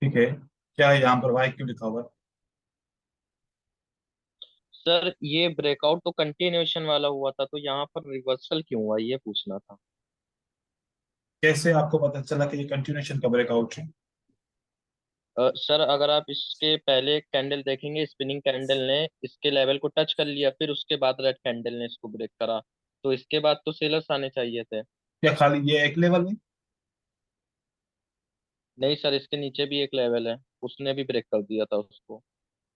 ठीक है, क्या है यहाँ पर वाई क्यों लिखा हुआ है? सर ये ब्रेकआउट तो कंटिन्यूएशन वाला हुआ था, तो यहाँ पर रिवर्सल क्यों हुआ ये पूछना था। कैसे आपको पता चला कि ये कंटिन्यूएशन का ब्रेकआउट है? सर अगर आप इसके पहले एक कैंडल देखेंगे, स्पिनिंग कैंडल ने इसके लेवल को टच कर लिया, फिर उसके बाद रेड कैंडल ने इसको ब्रेक करा, तो इसके बाद तो सेलर्स आने चाहिए थे। क्या खाली ये एक लेवल है? नहीं सर, इसके नीचे भी एक लेवल है, उसने भी ब्रेक कर दिया था उसको।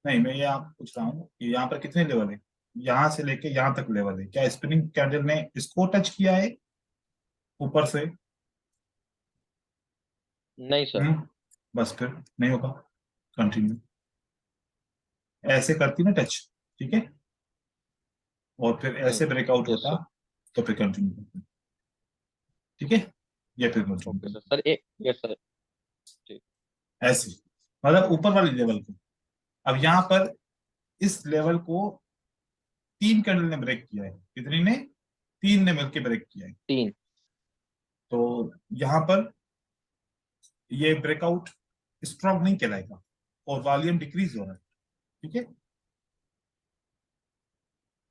नहीं, मैं ये आप पूछ रहा हूँ कि यहाँ पर कितने लेवल है? यहाँ से लेके यहाँ तक लेवल है, क्या स्पिनिंग कैंडल ने इसको टच किया है ऊपर से? नहीं सर। बस फिर नहीं होगा। कंटिन्यू, ऐसे करती ना टच, ठीक है, और फिर ऐसे ब्रेकआउट यस होता, सर। तो फिर कंटिन्यू करते, ठीक है, ये फिर कंटिन्यू ओके सर, करते सर एक यस सर। ठीक। ऐसे, मतलब ऊपर वाले लेवल को। अब यहाँ पर इस लेवल को तीन कैंडल ने ब्रेक किया है, कितनी ने? तीन ने मिलकर ब्रेक किया है। तीन। तो यहाँ पर ये ब्रेकआउट स्ट्रॉन्ग नहीं कहलाएगा, और वॉल्यूम डिक्रीज हो रहा है, ठीक है।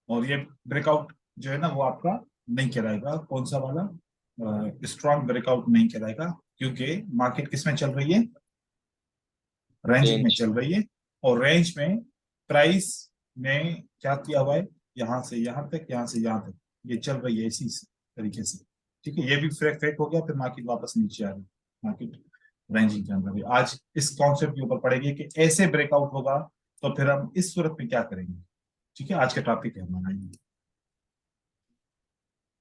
और ये ब्रेकआउट जो है ना, वो आपका नहीं कहलाएगा, कौन सा वाला, स्ट्रॉन्ग ब्रेकआउट नहीं कहलाएगा, क्योंकि मार्केट किस में चल रही है? रेंजिंग में रेंज। चल रही है। और रेंज में प्राइस ने क्या किया हुआ है? यहाँ से यहाँ तक, यहाँ से यहाँ तक ये चल रही है इसी तरीके से, ठीक है। ये भी फ्रेक फ्रेक हो गया, फिर मार्केट वापस नीचे आ रही, मार्केट रेंजिंग के अंदर है। आज इस कॉन्सेप्ट के ऊपर पड़ेगी कि ऐसे ब्रेकआउट होगा तो फिर हम इस सूरत में क्या करेंगे, ठीक है। आज का टॉपिक है हमारा ये।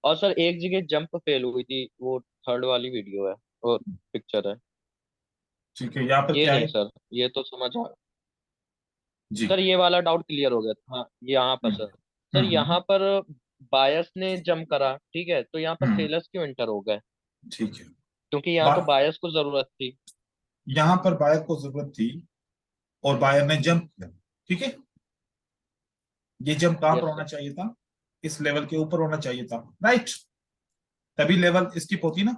और सर एक जगह जंप फेल हुई थी, वो थर्ड वाली वीडियो है और पिक्चर है। ठीक है, यहाँ पर ये क्या नहीं है? सर, ये तो समझ आ। जी। सर ये वाला डाउट क्लियर हो गया था, हाँ यहाँ पर हम्म सर। सर हम्म यहाँ पर बायस ने जंप करा, ठीक है, तो यहाँ पर हम्म, सेलर्स क्यों एंटर हो गए? ठीक है। क्योंकि यहाँ बा तो बायस को जरूरत थी। यहाँ पर बायर को जरूरत थी, और बायर ने जंप किया, ठीक है। ये जंप कहां पर यस होना सर। चाहिए था? इस लेवल के ऊपर होना चाहिए था, राइट। तभी लेवल स्किप होती ना,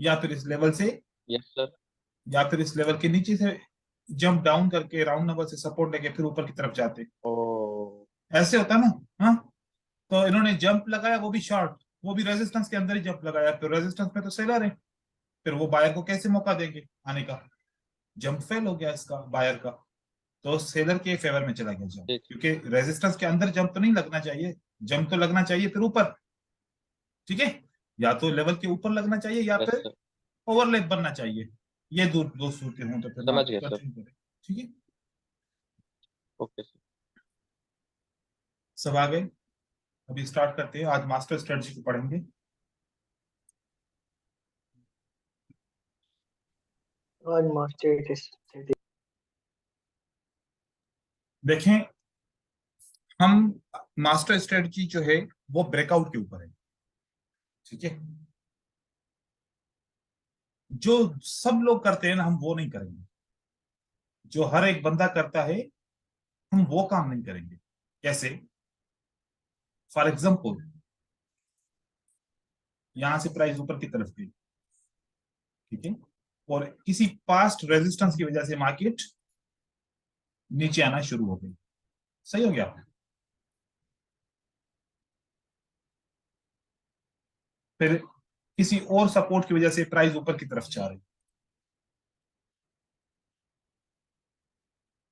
या फिर इस लेवल से, यस सर। या फिर इस लेवल के नीचे से जंप डाउन करके राउंड नंबर से सपोर्ट लेके फिर ऊपर की तरफ जाते, ओ। ऐसे होता ना। हाँ, तो इन्होंने जंप लगाया, वो भी शॉर्ट, वो भी रेजिस्टेंस के अंदर ही जंप लगाया, फिर रेजिस्टेंस में तो सेलर है, फिर वो बायर को कैसे मौका देंगे आने का? जंप फेल हो गया इसका, बायर का, तो सेलर के फेवर में चला गया जंप, ठीक। क्योंकि रेजिस्टेंस के अंदर जंप तो नहीं लगना चाहिए, जंप तो लगना चाहिए फिर ऊपर, ठीक है। या तो लेवल के ऊपर लगना चाहिए, या यस फिर सर। ओवरलैप बनना चाहिए। ये दो दो सूरतें हों तो फिर समझ मार्केट गया सर। कंटिन्यू करे, ठीक है। Okay sir. सब आ गए? अभी स्टार्ट करते हैं, आज मास्टर स्ट्रेटजी को पढ़ेंगे। आज मास्टर टेस्ट। देखें, हम मास्टर स्ट्रेटजी जो है वो ब्रेकआउट के ऊपर है, ठीक है। जो सब लोग करते हैं ना, हम वो नहीं करेंगे। जो हर एक बंदा करता है, हम वो काम नहीं करेंगे। कैसे? फॉर एग्जाम्पल, यहां से प्राइस ऊपर की तरफ गई, ठीक है, और किसी पास्ट रेजिस्टेंस की वजह से मार्केट नीचे आना शुरू हो गई, सही हो गया। फिर किसी और सपोर्ट की वजह से प्राइस ऊपर की तरफ जा रही,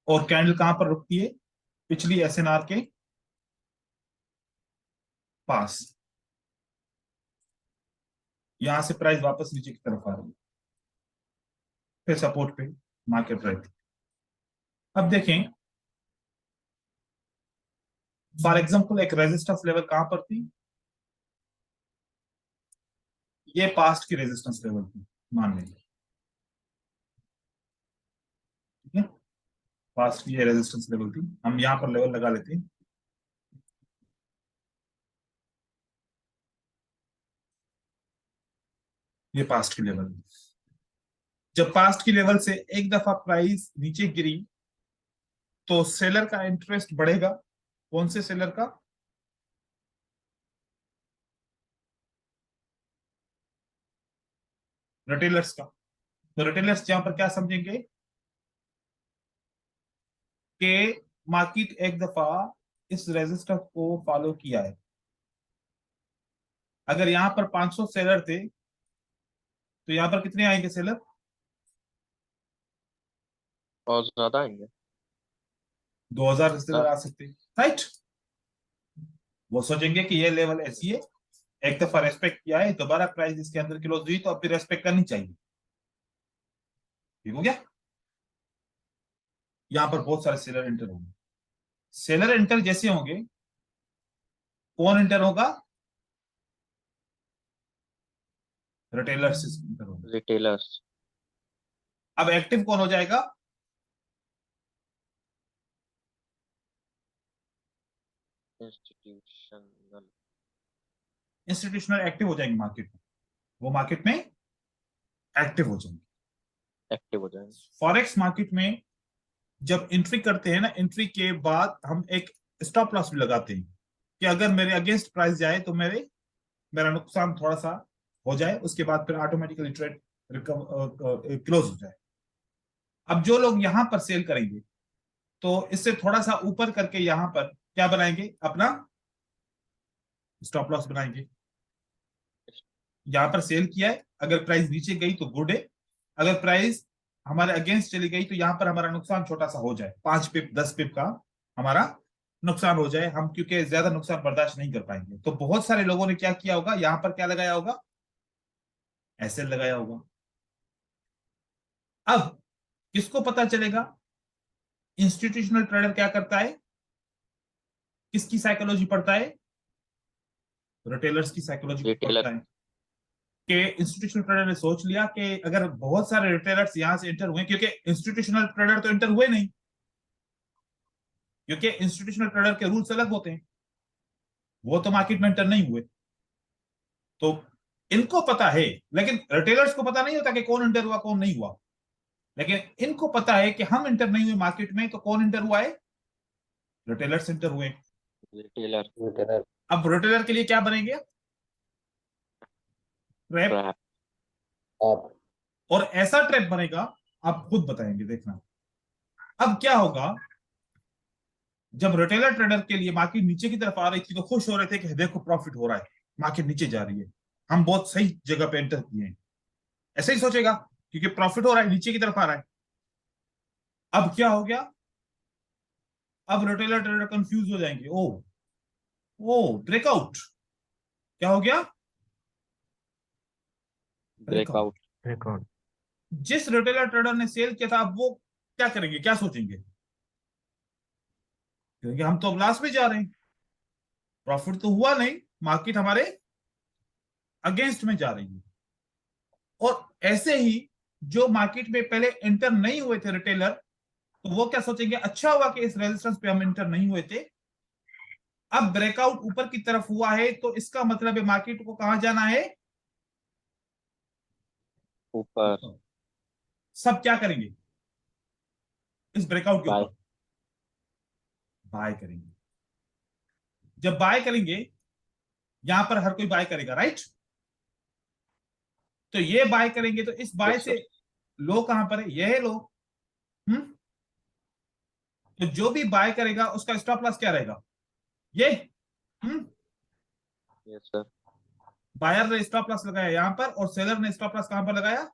और कैंडल कहां पर रुकती है? पिछली एसएनआर के पास। यहां से प्राइस वापस नीचे की तरफ आ रही है, फिर सपोर्ट पे मार्केट रहती है। अब देखें, फॉर एग्जांपल एक रेजिस्टेंस लेवल कहां पर थी? ये पास्ट की रेजिस्टेंस लेवल थी, मान लेंगे, ठीक है। पास्ट की ये रेजिस्टेंस लेवल थी, हम यहां पर लेवल लगा लेते हैं। ये पास्ट की लेवल, जब पास्ट की लेवल से एक दफा प्राइस नीचे गिरी, तो सेलर का इंटरेस्ट बढ़ेगा। कौन से सेलर का? रिटेलर्स का। तो रिटेलर्स यहां पर क्या समझेंगे? कि मार्केट एक दफा इस रेजिस्टेंस को फॉलो किया है। अगर यहां पर 500 सेलर थे तो यहां पर कितने आएंगे सेलर? और ज्यादा आएंगे। 2000 सेलर हाँ, आ सकते, राइट। वो सोचेंगे कि ये लेवल ऐसी है, एक दफा रेस्पेक्ट किया है, दोबारा प्राइस इसके अंदर क्लोज हुई तो अब फिर रेस्पेक्ट करनी चाहिए। ठीक हो गया? यहां पर बहुत सारे सेलर एंटर होंगे। सेलर एंटर जैसे होंगे, कौन एंटर होगा? रिटेलर्स एंटर होंगे। रिटेलर्स। अब एक्टिव कौन हो जाएगा? इंस्टीट्यूशनल। इंस्टीट्यूशनल एक्टिव हो जाएंगे मार्केट में, वो मार्केट में एक्टिव हो जाएंगे। एक्टिव हो जाएंगे। फॉरेक्स मार्केट में जब एंट्री करते हैं ना, एंट्री के बाद हम एक स्टॉप लॉस भी लगाते हैं कि अगर मेरे अगेंस्ट प्राइस जाए तो मेरा नुकसान थोड़ा सा हो जाए, उसके बाद फिर ऑटोमेटिकली ट्रेड क्लोज हो जाए। अब जो लोग यहां पर सेल करेंगे तो इससे थोड़ा सा ऊपर करके यहां पर क्या बनाएंगे? अपना स्टॉप लॉस बनाएंगे। यहां पर सेल किया है, अगर प्राइस नीचे गई तो गुड है, अगर प्राइस हमारे अगेंस्ट चली गई तो यहां पर हमारा नुकसान छोटा सा हो जाए, 5 पिप 10 पिप का हमारा नुकसान हो जाए, हम क्योंकि ज्यादा नुकसान बर्दाश्त नहीं कर पाएंगे। तो बहुत सारे लोगों ने क्या किया होगा, यहां पर क्या लगाया होगा? एसएल लगाया होगा। अब किसको पता चलेगा? इंस्टीट्यूशनल ट्रेडर क्या करता है, किसकी साइकोलॉजी पढ़ता है? रिटेलर्स की साइकोलॉजी पढ़ता रिटेलर। है। कि इंस्टीट्यूशनल ट्रेडर ने सोच लिया कि अगर बहुत सारे रिटेलर्स यहां से एंटर हुए, क्योंकि इंस्टीट्यूशनल ट्रेडर तो एंटर हुए नहीं, क्योंकि इंस्टीट्यूशनल ट्रेडर के रूल्स अलग होते हैं, वो तो मार्केट में एंटर नहीं हुए। तो इनको पता है, लेकिन रिटेलर्स को पता नहीं होता कि कौन एंटर हुआ कौन नहीं हुआ। लेकिन इनको पता है कि हम एंटर नहीं हुए मार्केट में, तो कौन एंटर हुआ है? रिटेलर्स एंटर हुए। रिटेलर। अब रिटेलर के लिए क्या बनेंगे? ट्रैप। ट्रैप। और ऐसा ट्रैप बनेगा, आप खुद बताएंगे, देखना। अब क्या होगा, जब रिटेलर ट्रेडर के लिए मार्केट नीचे की तरफ आ रही थी तो खुश हो रहे थे कि देखो प्रॉफिट हो रहा है, मार्केट नीचे जा रही है, हम बहुत सही जगह पे एंटर किए हैं, ऐसे ही सोचेगा क्योंकि प्रॉफिट हो रहा है, नीचे की तरफ आ रहा है। अब क्या हो गया? अब रिटेलर ट्रेडर कंफ्यूज हो जाएंगे, ओ ओ ब्रेकआउट। क्या हो गया? ब्रेकआउट। ब्रेकआउट। Record. जिस रिटेलर ट्रेडर ने सेल किया था, अब वो क्या करेंगे, क्या सोचेंगे? क्योंकि हम तो अब लॉस में जा रहे हैं, प्रॉफिट तो हुआ नहीं, मार्केट हमारे अगेंस्ट में जा रही है। और ऐसे ही जो मार्केट में पहले एंटर नहीं हुए थे रिटेलर, तो वो क्या सोचेंगे, अच्छा हुआ कि इस रेजिस्टेंस पे हम एंटर नहीं हुए थे, अब ब्रेकआउट ऊपर की तरफ हुआ है तो इसका मतलब है मार्केट को कहां जाना है? ऊपर। सब क्या करेंगे इस ब्रेकआउट के बाय। ऊपर? बाय करेंगे। जब बाय करेंगे, यहां पर हर कोई बाय करेगा, राइट। तो ये बाय करेंगे तो इस बाय यस से सर। लो कहां पर है? यह है लो। हम्म। तो जो भी बाय करेगा उसका स्टॉप लॉस क्या रहेगा? ये। हम्म। Yes sir. बायर ने स्टॉप लॉस लगाया यहां पर और सेलर ने स्टॉप लॉस कहां पर लगाया?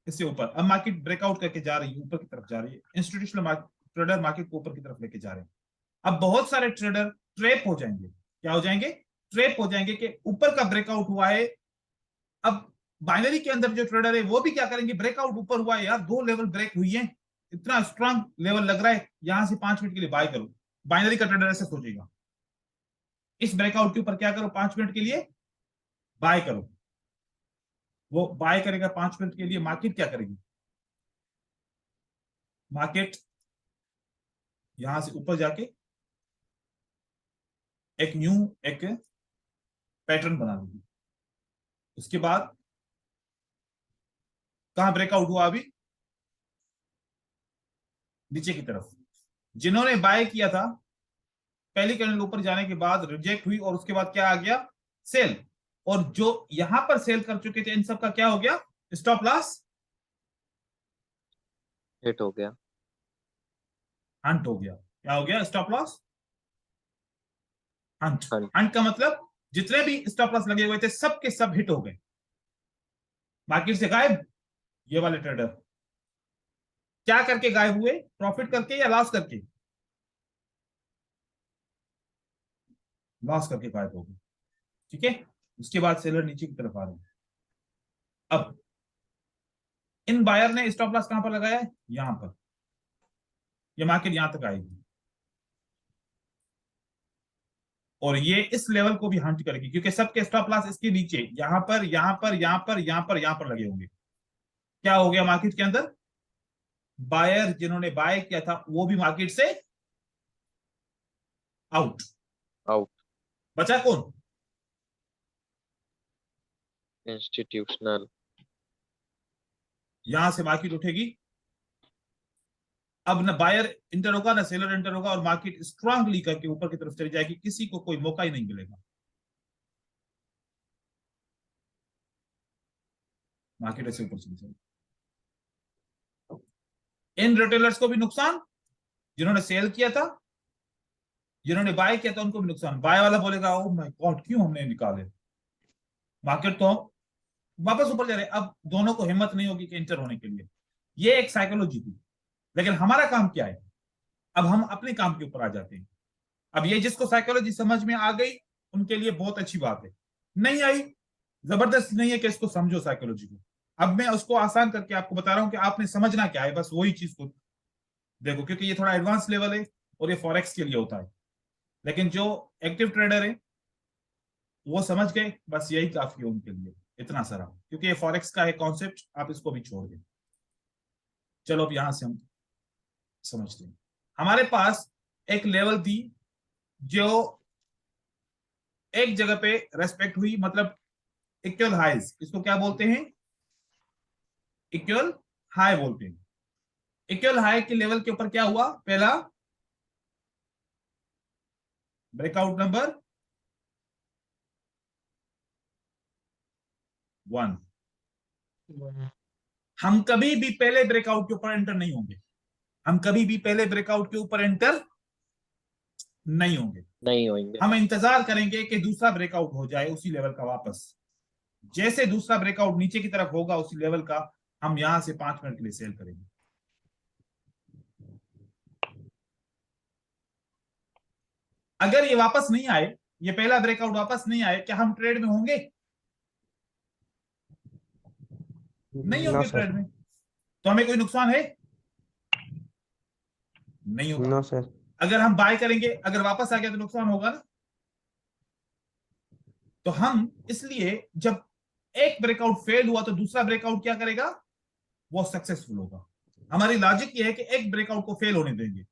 इससे ऊपर। अब मार्केट ब्रेकआउट करके जा रही है, ऊपर की तरफ जा रही है, इंस्टीट्यूशनल ट्रेडर मार्केट को ऊपर की तरफ लेके जा रहे हैं। अब बहुत सारे ट्रेडर ट्रैप हो जाएंगे। क्या हो जाएंगे? ट्रैप हो जाएंगे कि ऊपर का ब्रेकआउट हुआ है। अब बाइनरी के अंदर जो ट्रेडर है वो भी क्या करेंगे, ब्रेकआउट ऊपर हुआ है यार, 2 लेवल ब्रेक हुई है, इतना स्ट्रांग लेवल लग रहा है, यहां से 5 मिनट के लिए बाय करो। बाइनरी का ट्रेडर ऐसे सोचेगा, इस ब्रेकआउट के ऊपर क्या करो, 5 मिनट के लिए बाय करो। वो बाय करेगा 5 मिनट के लिए, मार्केट क्या करेगी? मार्केट यहां से ऊपर जाके एक न्यू एक पैटर्न बना लेगी। उसके बाद कहां ब्रेकआउट हुआ अभी? नीचे की तरफ। जिन्होंने बाय किया था, पहली कैंडल ऊपर जाने के बाद रिजेक्ट हुई और उसके बाद क्या आ गया? सेल। और जो यहां पर सेल कर चुके थे इन सब का क्या हो गया? स्टॉप लॉस हिट हो गया। हंट हो गया। क्या हो गया? Stop loss Hunt. हाँ। हंट का मतलब जितने भी स्टॉप लॉस लगे हुए थे सब के सब हिट हो गए, मार्केट से गायब। ये वाले ट्रेडर क्या करके गायब हुए? प्रॉफिट करके या लॉस करके? लॉस करके गायब हो गए। ठीक है, उसके बाद सेलर नीचे की तरफ आ रहे हैं। अब इन बायर ने स्टॉप लॉस कहां पर लगाया है? यहां पर। ये मार्केट यहां तक आएगी और ये इस लेवल को भी हंट करेगी, क्योंकि सबके स्टॉप लॉस इसके नीचे यहां पर यहां पर यहां पर यहां पर यहां पर लगे होंगे। क्या हो गया मार्केट के अंदर? बायर जिन्होंने बाय किया था वो भी मार्केट से आउट। आउट। बचा कौन? इंस्टीट्यूशनल। यहां से मार्केट उठेगी। अब ना बायर इंटर होगा ना सेलर इंटर होगा, और मार्केट स्ट्रांगली करके ऊपर की तरफ चली जाएगी, किसी को कोई मौका ही नहीं मिलेगा। मार्केट ऐसे ऊपर चली जाएगी। इन रिटेलर्स को भी नुकसान, जिन्होंने सेल किया था, जिन्होंने बाय किया था उनको भी नुकसान। बाय वाला बोलेगा ओ माय गॉड क्यों हमने निकाले, मार्केट तो वापस ऊपर जा रहे। अब दोनों को हिम्मत नहीं होगी कि इंटर होने के लिए। ये एक साइकोलॉजी थी। लेकिन हमारा काम क्या है? अब हम अपने काम के ऊपर आ जाते हैं। अब ये जिसको साइकोलॉजी समझ में आ गई उनके लिए बहुत अच्छी बात है, नहीं आई जबरदस्त नहीं है कि इसको समझो साइकोलॉजी को। अब मैं उसको आसान करके आपको बता रहा हूं कि आपने समझना क्या है, बस वही चीज को देखो, क्योंकि ये थोड़ा एडवांस लेवल है और ये फॉरेक्स के लिए होता है। लेकिन जो एक्टिव ट्रेडर है वो समझ गए, बस यही काफी है उनके लिए, इतना सारा, क्योंकि ये फॉरेक्स का है कॉन्सेप्ट, आप इसको भी छोड़ दें। चलो अब यहां से हम समझते हैं। हमारे पास एक लेवल थी जो एक जगह पे रेस्पेक्ट हुई, मतलब इक्वल हाइज, इसको क्या बोलते हैं? इक्वल हाई बोलते हैं। इक्वल हाई के लेवल के ऊपर क्या हुआ? पहला ब्रेकआउट नंबर 1। हम कभी भी पहले ब्रेकआउट के ऊपर एंटर नहीं होंगे, हम कभी भी पहले ब्रेकआउट के ऊपर एंटर नहीं होंगे। नहीं होंगे। हम इंतजार करेंगे कि दूसरा ब्रेकआउट हो जाए उसी लेवल का वापस। जैसे दूसरा ब्रेकआउट नीचे की तरफ होगा उसी लेवल का, हम यहां से 5 मिनट के लिए सेल करेंगे। अगर ये वापस नहीं आए, ये पहला ब्रेकआउट वापस नहीं आए, क्या हम ट्रेड में होंगे? नहीं नो होंगे सर। ट्रेड में। तो हमें कोई नुकसान है? नहीं होगा। No sir. अगर हम बाय करेंगे, अगर वापस आ गया तो नुकसान होगा ना। तो हम इसलिए जब एक ब्रेकआउट फेल हुआ तो दूसरा ब्रेकआउट क्या करेगा? वो सक्सेसफुल होगा। हमारी लॉजिक ये है कि एक ब्रेकआउट को फेल होने देंगे,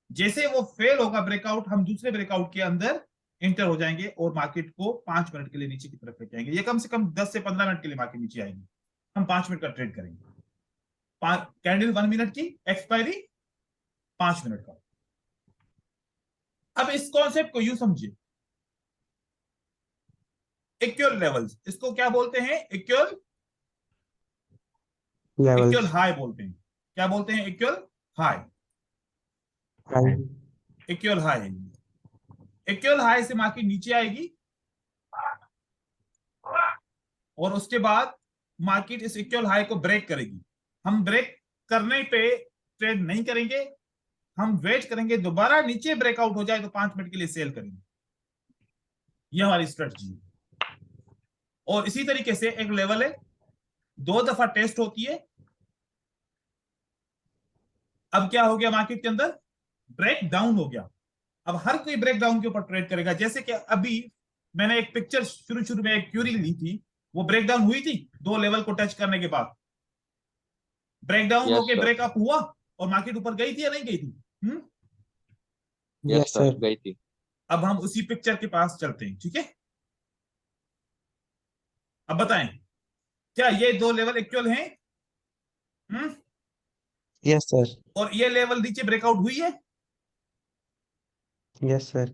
जैसे वो फेल होगा ब्रेकआउट, हम दूसरे ब्रेकआउट के अंदर इंटर हो जाएंगे और मार्केट को 5 मिनट के लिए नीचे की तरफ लेके आएंगे। ये कम से कम 10 से 15 मिनट के लिए मार्केट नीचे आएगी। हम 5 मिनट का ट्रेड करेंगे। कैंडल 1 मिनट की, एक्सपायरी 5 मिनट का। अब इस कॉन्सेप्ट को यूं समझिए, इक्वल लेवल्स, इसको क्या बोलते हैं? Equal equal levels. हाई बोलते हैं। क्या बोलते हैं? Equal high. High. Equal high है। इक्वल हाई से मार्केट नीचे आएगी और उसके बाद मार्केट इस इक्वल हाई को ब्रेक करेगी। हम ब्रेक करने पे ट्रेड नहीं करेंगे, हम वेट करेंगे दोबारा नीचे ब्रेकआउट हो जाए तो 5 मिनट के लिए सेल करेंगे। ये हमारी स्ट्रेटजी है। और इसी तरीके से एक लेवल है, 2 दफा टेस्ट होती है। अब क्या हो गया मार्केट के अंदर? ब्रेक डाउन हो गया। अब हर कोई ब्रेक डाउन के ऊपर ट्रेड करेगा। जैसे कि अभी मैंने एक पिक्चर शुरू शुरू में एक क्यूरी ली थी, वो ब्रेक डाउन हुई थी 2 लेवल को टच करने के बाद, ब्रेक डाउन यस होके सर। ब्रेकअप हुआ और मार्केट ऊपर गई थी या नहीं गई थी? Yes yes sir, sir. गई थी। अब हम उसी पिक्चर के पास चलते हैं, ठीक है। अब बताएं, क्या ये 2 लेवल इक्वल हैं? हम्म यस सर। और ये लेवल नीचे ब्रेकआउट हुई है, यस सर।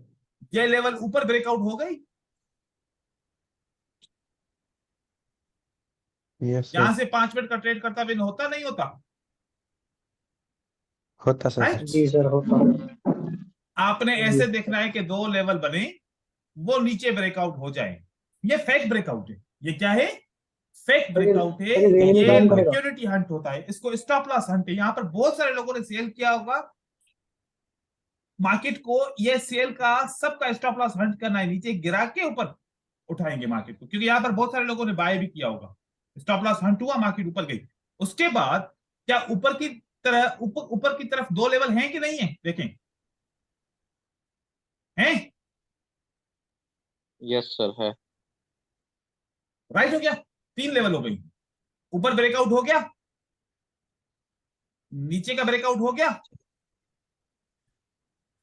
ये लेवल ऊपर ब्रेकआउट हो गई। यस यहां सर। से 5 मिनट का ट्रेड करता हुए होता नहीं होता? होता सर। राइट। जी सर होता है। आपने ऐसे देखना है कि दो लेवल बने, वो नीचे ब्रेकआउट हो जाए। ये फेक ब्रेकआउट है। ये क्या है? फेक ब्रेकआउट है। सर ये रेंज में ये काम करेगा। लिक्विडिटी हंट होता है, इसको स्टॉप लॉस हंट है। यहाँ पर बहुत सारे लोगों ने सेल किया होगा मार्केट को। ये सेल का सबका स्टॉप लॉस हंट करना है, नीचे गिरा के ऊपर उठाएंगे मार्केट को, क्योंकि यहाँ पर बहुत सारे लोगों ने बाय भी किया होगा। स्टॉप लॉस हंट हुआ, मार्केट ऊपर गई। उसके बाद क्या ऊपर की तरह ऊपर की तरफ दो लेवल हैं कि नहीं है? देखें, हैं? यस सर है। राइट हो गया। तीन लेवल हो गई। ऊपर ब्रेकआउट हो गया, नीचे का ब्रेकआउट हो गया।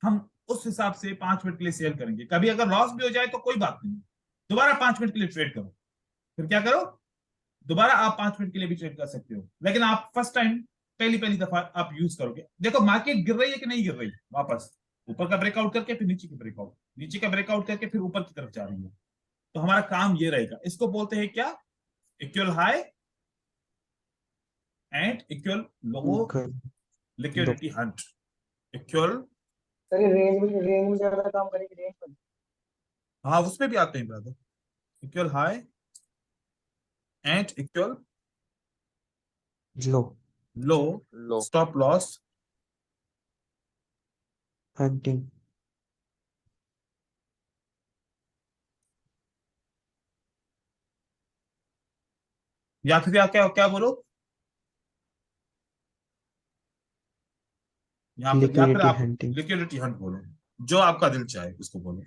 हम उस हिसाब से 5 मिनट के लिए सेल करेंगे। कभी अगर लॉस भी हो जाए तो कोई बात नहीं, दोबारा 5 मिनट के लिए ट्रेड करो। फिर क्या करो? दोबारा आप 5 मिनट के लिए भी ट्रेड कर सकते हो, लेकिन आप फर्स्ट टाइम पहली पहली दफा आप यूज करोगे। देखो मार्केट गिर रही है कि नहीं गिर रही, वापस ऊपर का ब्रेकआउट करके फिर नीचे की ब्रेकआउट, नीचे का ब्रेकआउट करके फिर ऊपर की तरफ जा रही है। तो हमारा काम ये रहेगा। इसको बोलते हैं क्या? Equal high and equal low Good. Liquidity Hunt. Equal, sir ये रेंज में ज्यादा काम करेगी, रेंज में। हाँ उसमें भी आते हैं brother. Equal high and equal Low. Low low. Stop loss Hunting. या फिर क्या क्या बोलो यहाँ पर, या फिर Liquidity आप hunting. लिक्विडिटी हंट बोलो, जो आपका दिल चाहे उसको बोलो।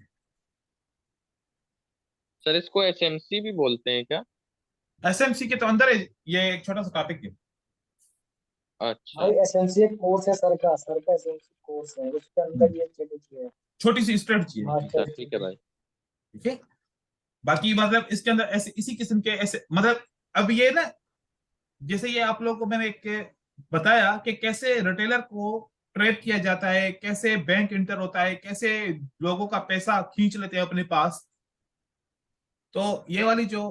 सर इसको एसएमसी भी बोलते हैं क्या? एसएमसी के तो अंदर है, ये एक छोटा सा टॉपिक है। अच्छा। भाई एसएमसी एक कोर्स है सर का एसएमसी कोर्स है, उसके अंदर ये स्ट्रेटेजी है। छोटी सी स्ट्रेटजी है, अच्छा मास्टर ठीक है भाई। ठीक है। बाकी मतलब इसके अंदर ऐसे इसी किस्म के ऐसे मतलब, अब ये ना, जैसे ये आप लोगों को मैंने एक बताया कि कैसे रिटेलर को ट्रेड किया जाता है, कैसे बैंक इंटर होता है, कैसे लोगों का पैसा खींच लेते हैं अपने पास। तो ये वाली जो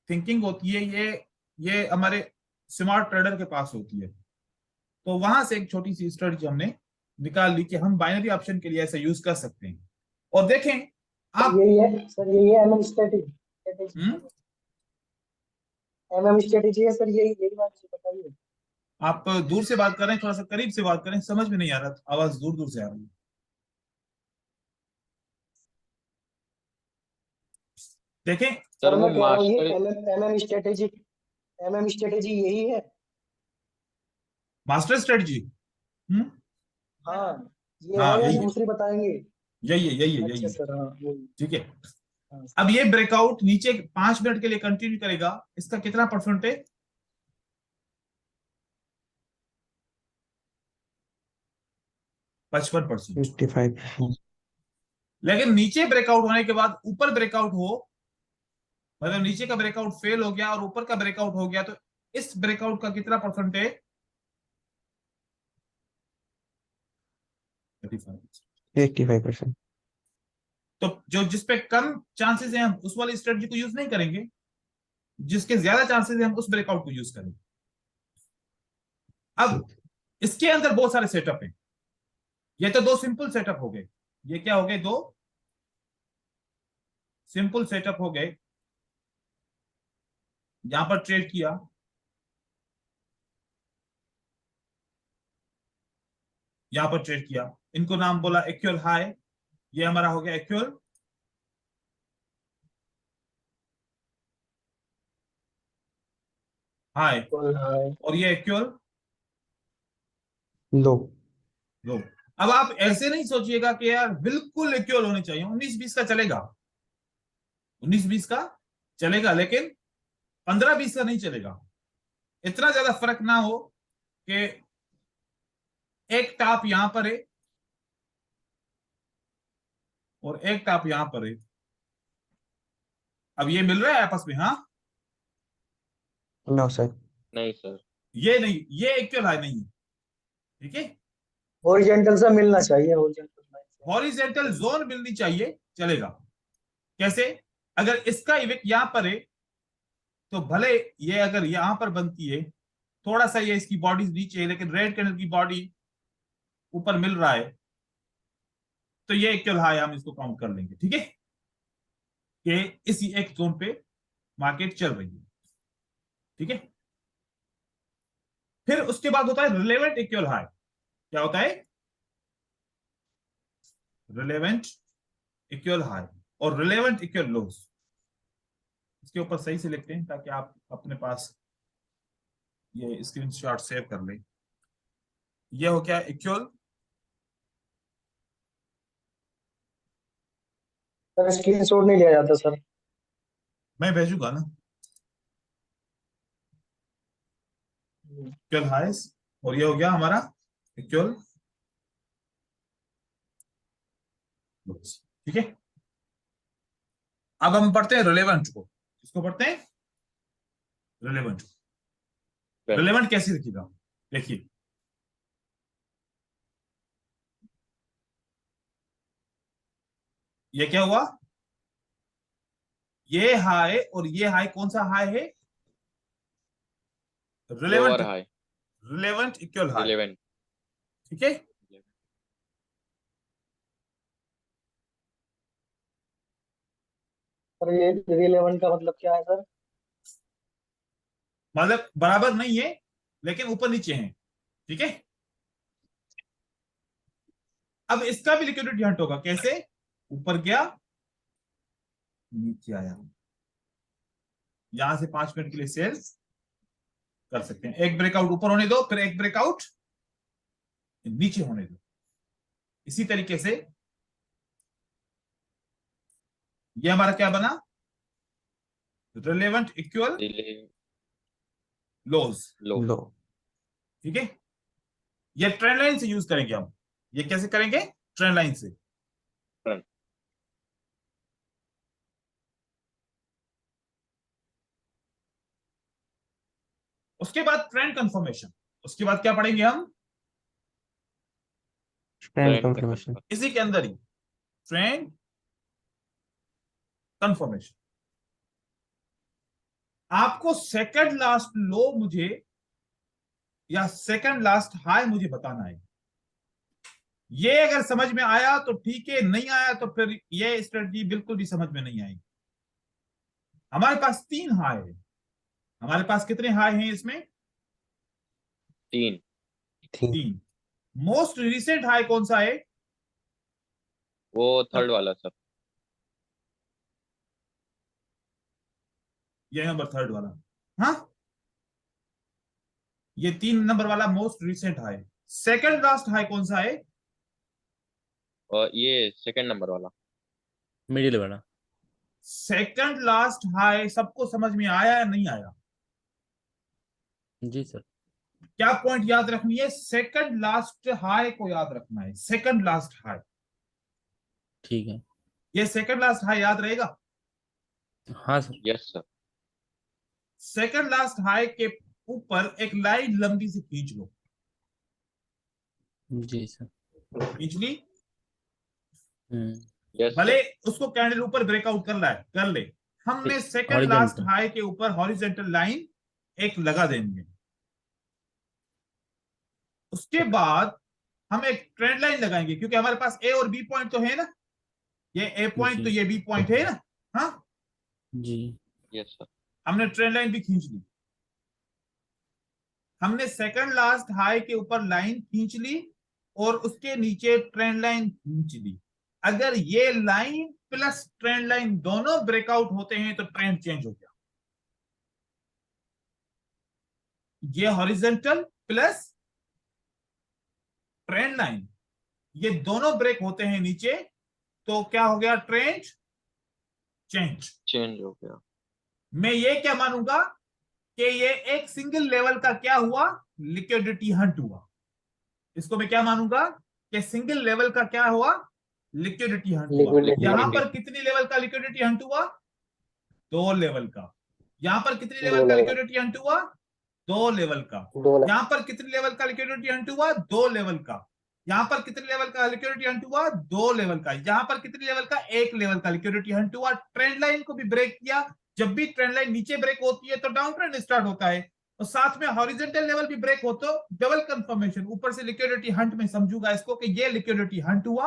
थिंकिंग होती है, ये हमारे स्मार्ट ट्रेडर के पास होती है। तो वहां से एक छोटी सी स्ट्रेटजी हमने निकाल ली कि हम बाइनरी ऑप्शन के लिए ऐसा यूज कर सकते हैं। और देखें आप, यही है एमएम स्ट्रेटेजी। हम्म, एमएम स्ट्रेटेजी है सर, यही बात मुझे बताइए। आप दूर से बात कर रहे हैं, थोड़ा सा करीब से बात करें, समझ में नहीं आ रहा, आवाज दूर दूर से आ रही है। देखें, सर सर वो मैं कह रहा हूँ ये मास्टर। एमएम स्ट्रेटेजी यही है। Master strategy. हम्म, हाँ ये हाँ है या यही है, दूसरी बताएंगे? यही है, यही है, यही अच्छा है। सर हाँ यही। ठीक है। हाँ अब ये ब्रेकआउट नीचे 5 मिनट के लिए कंटिन्यू करेगा, इसका कितना परसेंट है? 55%। 55%. लेकिन नीचे ब्रेकआउट होने के बाद ऊपर ब्रेकआउट हो, मतलब नीचे का ब्रेकआउट फेल हो गया और ऊपर का ब्रेकआउट हो गया, तो इस ब्रेकआउट का कितना परसेंट है? 35%। 85%. तो जो जिसपे कम चांसेस है हम उस वाली स्ट्रेटजी को यूज नहीं करेंगे, जिसके ज्यादा चांसेस है हम उस ब्रेकआउट को यूज करेंगे। अब इसके अंदर बहुत सारे सेटअप हैं। ये तो दो सिंपल सेटअप हो गए। ये क्या हो गए? दो सिंपल सेटअप हो गए। यहां पर ट्रेड किया, यहां पर ट्रेड किया, इनको नाम बोला इक्वल हाई। ये हमारा हो गया इक्वल हाई, हाँ और ये इक्वल Low. लो। अब आप ऐसे नहीं सोचिएगा कि यार बिल्कुल इक्वल होने चाहिए, 19-20 का चलेगा, 19-20 का चलेगा, लेकिन 15-20 का नहीं चलेगा। इतना ज्यादा फर्क ना हो कि एक टॉप यहां पर है और एक टॉप यहां पर है। अब ये मिल रहा है आपस में? हाँ, No, sir. नहीं सर। ये नहीं, ये इक्वल हाई नहीं है। ठीक है। हॉरिजॉन्टल सा मिलना चाहिए, हॉरिजॉन्टल। हॉरिजेंटल जोन मिलनी चाहिए, चलेगा। कैसे? अगर इसका इविक यहां पर है तो भले ये अगर यहां पर बनती है, थोड़ा सा ये इसकी बॉडी नीचे है, लेकिन रेड कैंडल की बॉडी ऊपर मिल रहा है तो ये इक्वल हाई हम इसको काउंट कर लेंगे, ठीक है, कि इसी एक जोन पे मार्केट चल रही है, ठीक है। फिर उसके बाद होता है रिलेवेंट इक्वल हाई। क्या होता है? रिलेवेंट इक्वल हाई और रिलेवेंट इक्वल लोस। इसके ऊपर सही से लिखते हैं ताकि आप अपने पास ये स्क्रीनशॉट सेव कर लें। ये हो क्या? इक्वल, सर स्क्रीनशॉट नहीं लिया जाता सर। मैं भेजूंगा ना, इक्वल हाइस, और ये हो गया हमारा इक्वल लोस, ठीक है। अब हम पढ़ते हैं रिलेवेंट को। किसको पढ़ते हैं? रिलेवेंट। रिलेवेंट कैसे लिखिएगा? देखिए, ये क्या हुआ? ये हाई और ये हाई, कौन सा हाई है? Relevant, lower high, relevant equal high, relevant. ठीक है। सर ये रिलेवेंट का मतलब क्या है सर? मतलब बराबर नहीं है लेकिन ऊपर नीचे है, ठीक है। अब इसका भी लिक्विडिटी हंट होगा। कैसे? ऊपर गया, नीचे आया, यहां से 5 मिनट के लिए सेल कर सकते हैं। एक ब्रेकआउट ऊपर होने दो, फिर एक ब्रेकआउट नीचे होने दो। इसी तरीके से ये हमारा क्या बना? रिलेवेंट इक्वल लोज, लो। लो। ठीक है। ये ट्रेंड लाइन से यूज करेंगे हम। ये कैसे करेंगे? ट्रेंड लाइन से। Trend। उसके बाद ट्रेंड कंफर्मेशन। उसके बाद क्या पढ़ेंगे हम? Trend Trend confirmation. इसी के अंदर ही ट्रेंड कंफर्मेशन। आपको सेकंड लास्ट लो मुझे या सेकंड लास्ट हाई मुझे बताना है। ये अगर समझ में आया तो ठीक है, नहीं आया तो फिर ये स्ट्रेटजी बिल्कुल भी समझ में नहीं आएगी। हमारे पास 3 हाई है। हमारे पास कितने हाई हैं इसमें? 3। 3। मोस्ट रिसेंट हाई कौन सा है? वो थर्ड वाला सर। ये नंबर 3 वाला। हाँ, ये 3 नंबर वाला most recent high. Second last high कौन सा है? और ये सेकंड नंबर वाला। मिडिल वाला। सेकंड लास्ट हाई सबको समझ में आया या नहीं आया? जी सर। क्या पॉइंट याद रखनी है? सेकंड लास्ट हाई को याद रखना है। सेकंड लास्ट हाई, ठीक है। ये सेकंड लास्ट हाई याद रहेगा। हाँ sir. Yes sir. Second last high के ऊपर एक लाइन लंबी सी खींच लो। जी सर। खींच ली? यस भले सर। उसको कैंडल ऊपर ब्रेकआउट कर रहा है, कर ले। हमने सेकंड लास्ट Horizontal। हाई के ऊपर हॉरिजॉन्टल लाइन एक लगा देंगे। उसके बाद हम एक ट्रेंड लाइन लगाएंगे, क्योंकि हमारे पास ए और बी पॉइंट तो है ना। ये ए पॉइंट तो जी। ये बी पॉइंट है ना। हाँ, जी। Yes sir. हमने ट्रेंड लाइन भी खींच ली। हमने सेकंड लास्ट हाई के ऊपर लाइन खींच ली और उसके नीचे ट्रेंड लाइन खींच ली। अगर ये लाइन प्लस ट्रेंड लाइन दोनों ब्रेकआउट होते हैं तो ट्रेंड चेंज हो गया। ये हॉरिजॉन्टल प्लस ट्रेंड लाइन, ये दोनों ब्रेक होते हैं नीचे तो क्या हो गया? Trend change. चेंज हो गया। मैं ये क्या मानूंगा कि ये एक सिंगल लेवल का क्या हुआ? लिक्विडिटी हंट हुआ। इसको मैं क्या मानूंगा कि सिंगल लेवल का क्या हुआ? लिक्विडिटी हंट हुआ। Liquidity यहां हुआ। पर कितनी लेवल का लिक्विडिटी हंट हुआ? 2 लेवल का। यहां पर कितनी दो लेवल का लेवल। लिक्विडिटी हंट हुआ? 2 लेवल का। 2 लाख। यहां पर कितनी लेवल का लिक्विडिटी हंट हुआ? 2 लेवल का। यहां पर कितने लेवल का लिक्विडिटी हंट हुआ? 2 लेवल का। यहां पर कितने लेवल का? 1 लेवल का लिक्विडिटी हंट हुआ। ट्रेंड लाइन को भी ब्रेक किया। जब भी ट्रेंड लाइन नीचे ब्रेक होती है तो डाउन ट्रेंड स्टार्ट होता है, और साथ में हॉरिजॉन्टल लेवल भी ब्रेक हो तो डबल कंफर्मेशन, ऊपर से लिक्विडिटी हंट में समझूंगा इसको कि ये लिक्विडिटी हंट हुआ,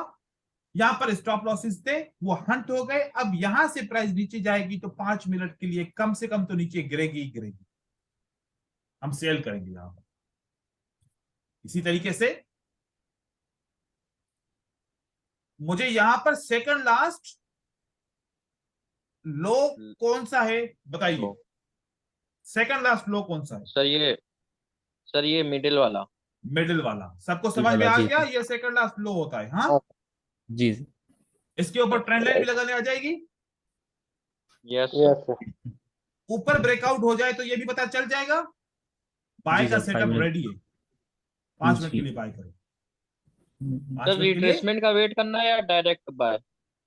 यहां पर स्टॉप लॉसेस थे वो हंट हो गए, अब यहां से प्राइस नीचे जाएगी तो 5 मिनट के लिए कम से कम तो नीचे गिरेगी ही गिरेगी, हम सेल करेंगे यहां पर। इसी तरीके से मुझे यहां पर सेकंड लास्ट लो कौन सा है बताइए, लो। सेकंड लास्ट लो कौन सा है? सर ये मिडिल वाला। मिडिल वाला। सबको समझ में आ गया, ये सेकंड लास्ट लो होता है। हाँ, जी सर। इसके ऊपर ट्रेंड लाइन भी लगाने आ जाएगी। Yes yes sir. ऊपर ब्रेकआउट हो जाए तो ये भी पता चल जाएगा, बाय जी का सर, 5 सेटअप मिनट। रेडी है, 5 मिनट जी। के लिए बाय करो। हम्म, 5 सर मिनट के लिए, रिट्रेसमेंट का वेट करना है या डायरेक्ट बाय?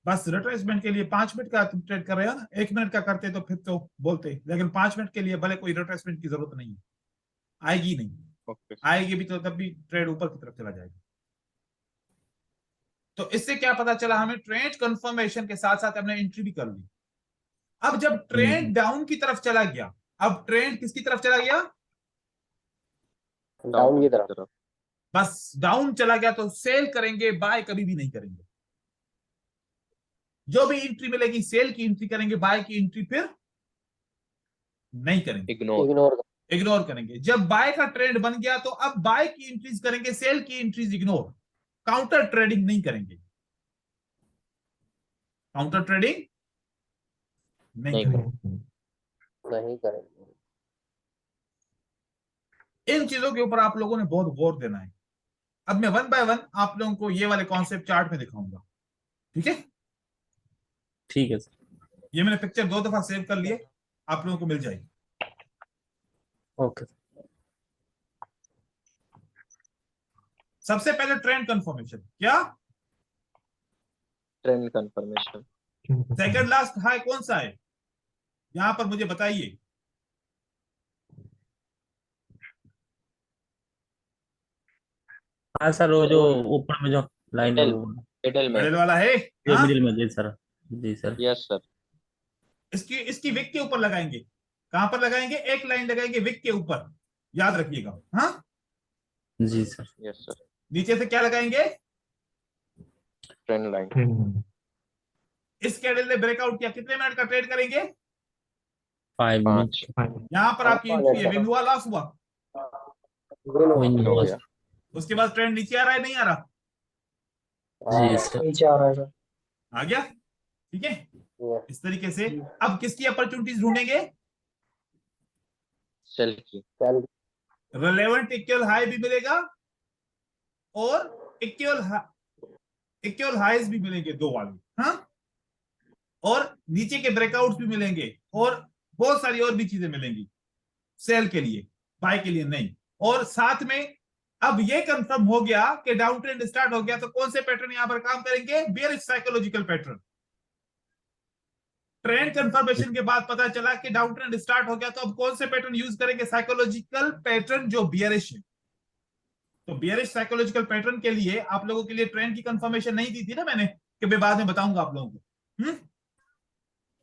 बस रिट्रेसमेंट के लिए 5 मिनट का तुम ट्रेड कर रहे हो ना, 1 मिनट का करते तो फिर तो बोलते, लेकिन 5 मिनट के लिए भले कोई रिट्रेसमेंट की जरूरत नहीं है, आएगी नहीं, ओके। आएगी भी तो तब भी ट्रेड ऊपर की तरफ चला जाएगा। तो इससे क्या पता चला हमें, ट्रेड कंफर्मेशन के साथ साथ हमने एंट्री भी कर ली। अब जब ट्रेंड डाउन की तरफ चला गया, अब ट्रेंड किसकी तरफ चला गया? डाउन की तरफ। बस डाउन चला गया तो सेल करेंगे, बाय कभी भी नहीं करेंगे। जो भी एंट्री मिलेगी सेल की एंट्री करेंगे, बाय की एंट्री फिर नहीं करेंगे, इग्नोर। इग्नोर करेंगे। जब बाय का ट्रेंड बन गया तो अब बाय की एंट्रीज करेंगे, सेल की एंट्रीज इग्नोर, काउंटर ट्रेडिंग नहीं करेंगे, काउंटर ट्रेडिंग नहीं करेंगे। नहीं करेंगे। इन चीजों के ऊपर आप लोगों ने बहुत गौर देना है। अब मैं वन बाय वन आप लोगों को ये वाले कॉन्सेप्ट चार्ट में दिखाऊंगा, ठीक है? ठीक है सर। ये मैंने पिक्चर 2 दफा सेव कर लिए, आप लोगों को मिल जाएगी। ओके। सबसे पहले ट्रेंड कंफर्मेशन, क्या trend confirmation. Second last high कौन सा है यहां पर मुझे बताइए? हाँ सर, वो जो ऊपर में जो लाइन है वो, मिडिल में। मिडिल वाला है। जो हाँ? मिडिल में, जी सर। जी सर। Yes sir. इसकी विक के ऊपर लगाएंगे। कहां पर लगाएंगे? एक लाइन लगाएंगे विक के ऊपर, याद रखिएगा। हाँ, जी सर। Yes sir. नीचे से क्या लगाएंगे? Trend line. इस कैंडल ने ब्रेकआउट किया, कितने मिनट का ट्रेड करेंगे? 5 मिनट। 5। यहां पर आपकी एंट्री है, विन हुआ लॉस हुआ? विन हो हुआ गया। उसके बाद ट्रेंड नीचे आ रहा है नहीं आ रहा? जी सर। नीचे आ रहा है सर। आ गया, ठीक है। यस। इस तरीके से अब किसकी अपॉर्चुनिटीज ढूंढेंगे? सेल की। सेल। रिलेवेंट इक्वल हाई भी मिलेगा और इक्वल हाईज भी मिलेंगे, 2 वाले। हाँ, और नीचे के ब्रेकआउट्स भी मिलेंगे और बहुत सारी और भी चीजें मिलेंगी सेल के लिए, बाय के लिए नहीं। और साथ में अब ये कंफर्म हो गया कि डाउन ट्रेंड स्टार्ट हो गया, तो कौन से पैटर्न यहां पर काम करेंगे? Bearish psychological pattern. Trend confirmation के बाद पता चला कि डाउन ट्रेंड स्टार्ट हो गया, तो अब कौन से पैटर्न यूज करेंगे? साइकोलॉजिकल पैटर्न जो बियरिश है। तो बियरिश साइकोलॉजिकल पैटर्न के लिए आप लोगों के लिए ट्रेंड की कंफर्मेशन नहीं दी थी ना मैंने, कि मैं बाद में बताऊंगा आप लोगों को।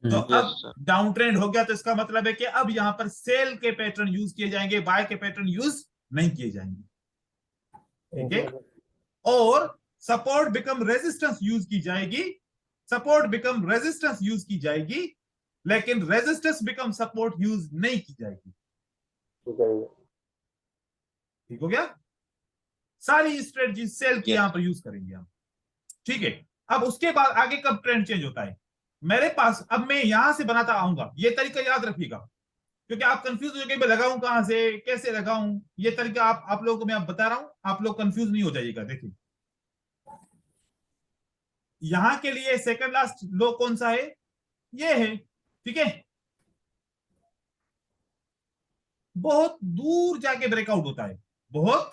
तो यस अब सर। डाउन ट्रेंड हो गया, तो इसका मतलब है कि अब यहां पर सेल के पैटर्न यूज किए जाएंगे, बाय के पैटर्न यूज नहीं किए जाएंगे, ठीक है। और सपोर्ट बिकम रेजिस्टेंस यूज की जाएगी, सपोर्ट बिकम रेजिस्टेंस यूज की जाएगी, लेकिन रेजिस्टेंस बिकम सपोर्ट यूज नहीं की जाएगी। ठीक हो गया? सारी स्ट्रेटजी सेल की यहां पर यूज करेंगे हम, ठीक है। अब उसके बाद आगे कब ट्रेंड चेंज होता है मेरे पास? अब मैं यहां से बनाता आऊंगा, ये तरीका याद रखिएगा, क्योंकि आप कंफ्यूज हो जाएंगे, मैं लगाऊं कहां से, कैसे लगाऊं। ये तरीका आप लोगों को मैं आप बता रहा हूं, आप लोग कंफ्यूज नहीं हो जाइएगा। देखिए यहां के लिए सेकंड लास्ट लो कौन सा है? ये है, ठीक है। बहुत दूर जाके ब्रेकआउट होता है, बहुत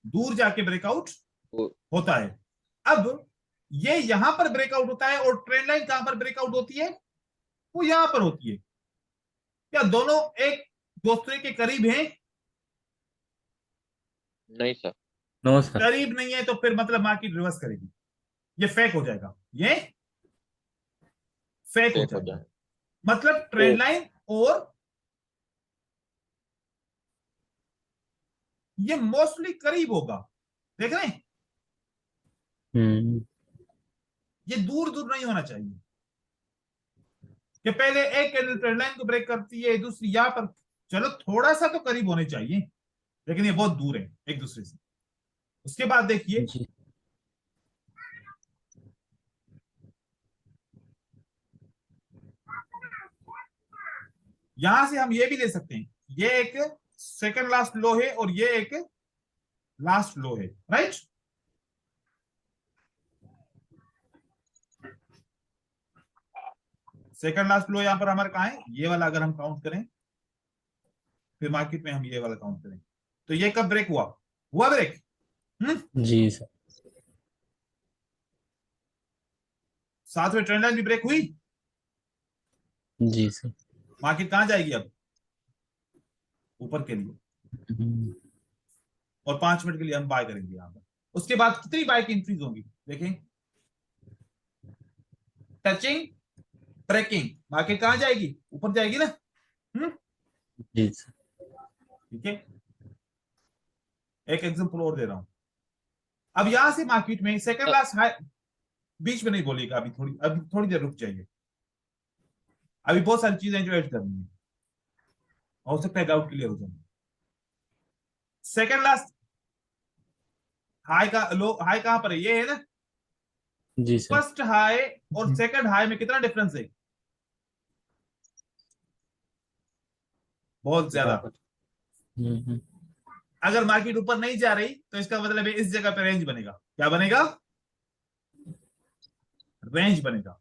दूर जाके ब्रेकआउट होता है। अब ये यहां पर ब्रेकआउट होता है और ट्रेंड लाइन कहां पर ब्रेकआउट होती है? वो यहां पर होती है। क्या दोनों एक दूसरे के करीब हैं? नहीं सर। No sir. करीब नहीं है तो फिर मतलब मार्केट रिवर्स करेगी, ये फेक हो जाएगा, ये फेक हो जाएगा। मतलब ट्रेंड लाइन और ये मोस्टली करीब होगा, देख रहे हैं, ये दूर दूर नहीं होना चाहिए कि पहले एक कैंडल ट्रेंड लाइन को ब्रेक करती है, दूसरी यहां पर, चलो थोड़ा सा तो करीब होने चाहिए, लेकिन ये बहुत दूर है एक दूसरे से। उसके बाद देखिए जी यहां से हम ये भी ले सकते हैं, ये एक सेकंड लास्ट लो है और ये एक लास्ट लो है, राइट। सेकंड लास्ट लो यहां पर हमारे कहा है, ये वाला अगर हम काउंट करें, फिर मार्केट में हम ये वाला काउंट करें, तो ये कब ब्रेक हुआ, हुआ ब्रेक। जी सर। साथ में ट्रेंड लाइन भी ब्रेक हुई, जी सर। मार्केट कहां जाएगी अब, ऊपर के लिए, और 5 मिनट के लिए हम बाय करेंगे यहां पर। उसके बाद कितनी बाय की इंक्रीज होंगी देखें, टचिंग ब्रेकिंग, मार्केट कहां जाएगी, ऊपर जाएगी ना। जी सर। ठीक है, एक एग्जांपल और दे रहा हूं। अब यहां से मार्केट में सेकंड लास्ट हाई, बीच में नहीं बोलिएगा, अभी थोड़ी देर रुक जाइए, अभी बहुत सारी चीजें जो ऐड करनी है, हो सकता है डाउट क्लियर हो जाए। सेकंड लास्ट हाई का लो, हाई कहां पर है, ये है ना। जी सर। फर्स्ट हाई और सेकंड हाई में कितना डिफरेंस है, बहुत ज्यादा। अगर मार्केट ऊपर नहीं जा रही तो इसका मतलब है इस जगह पे रेंज बनेगा, क्या बनेगा, रेंज बनेगा।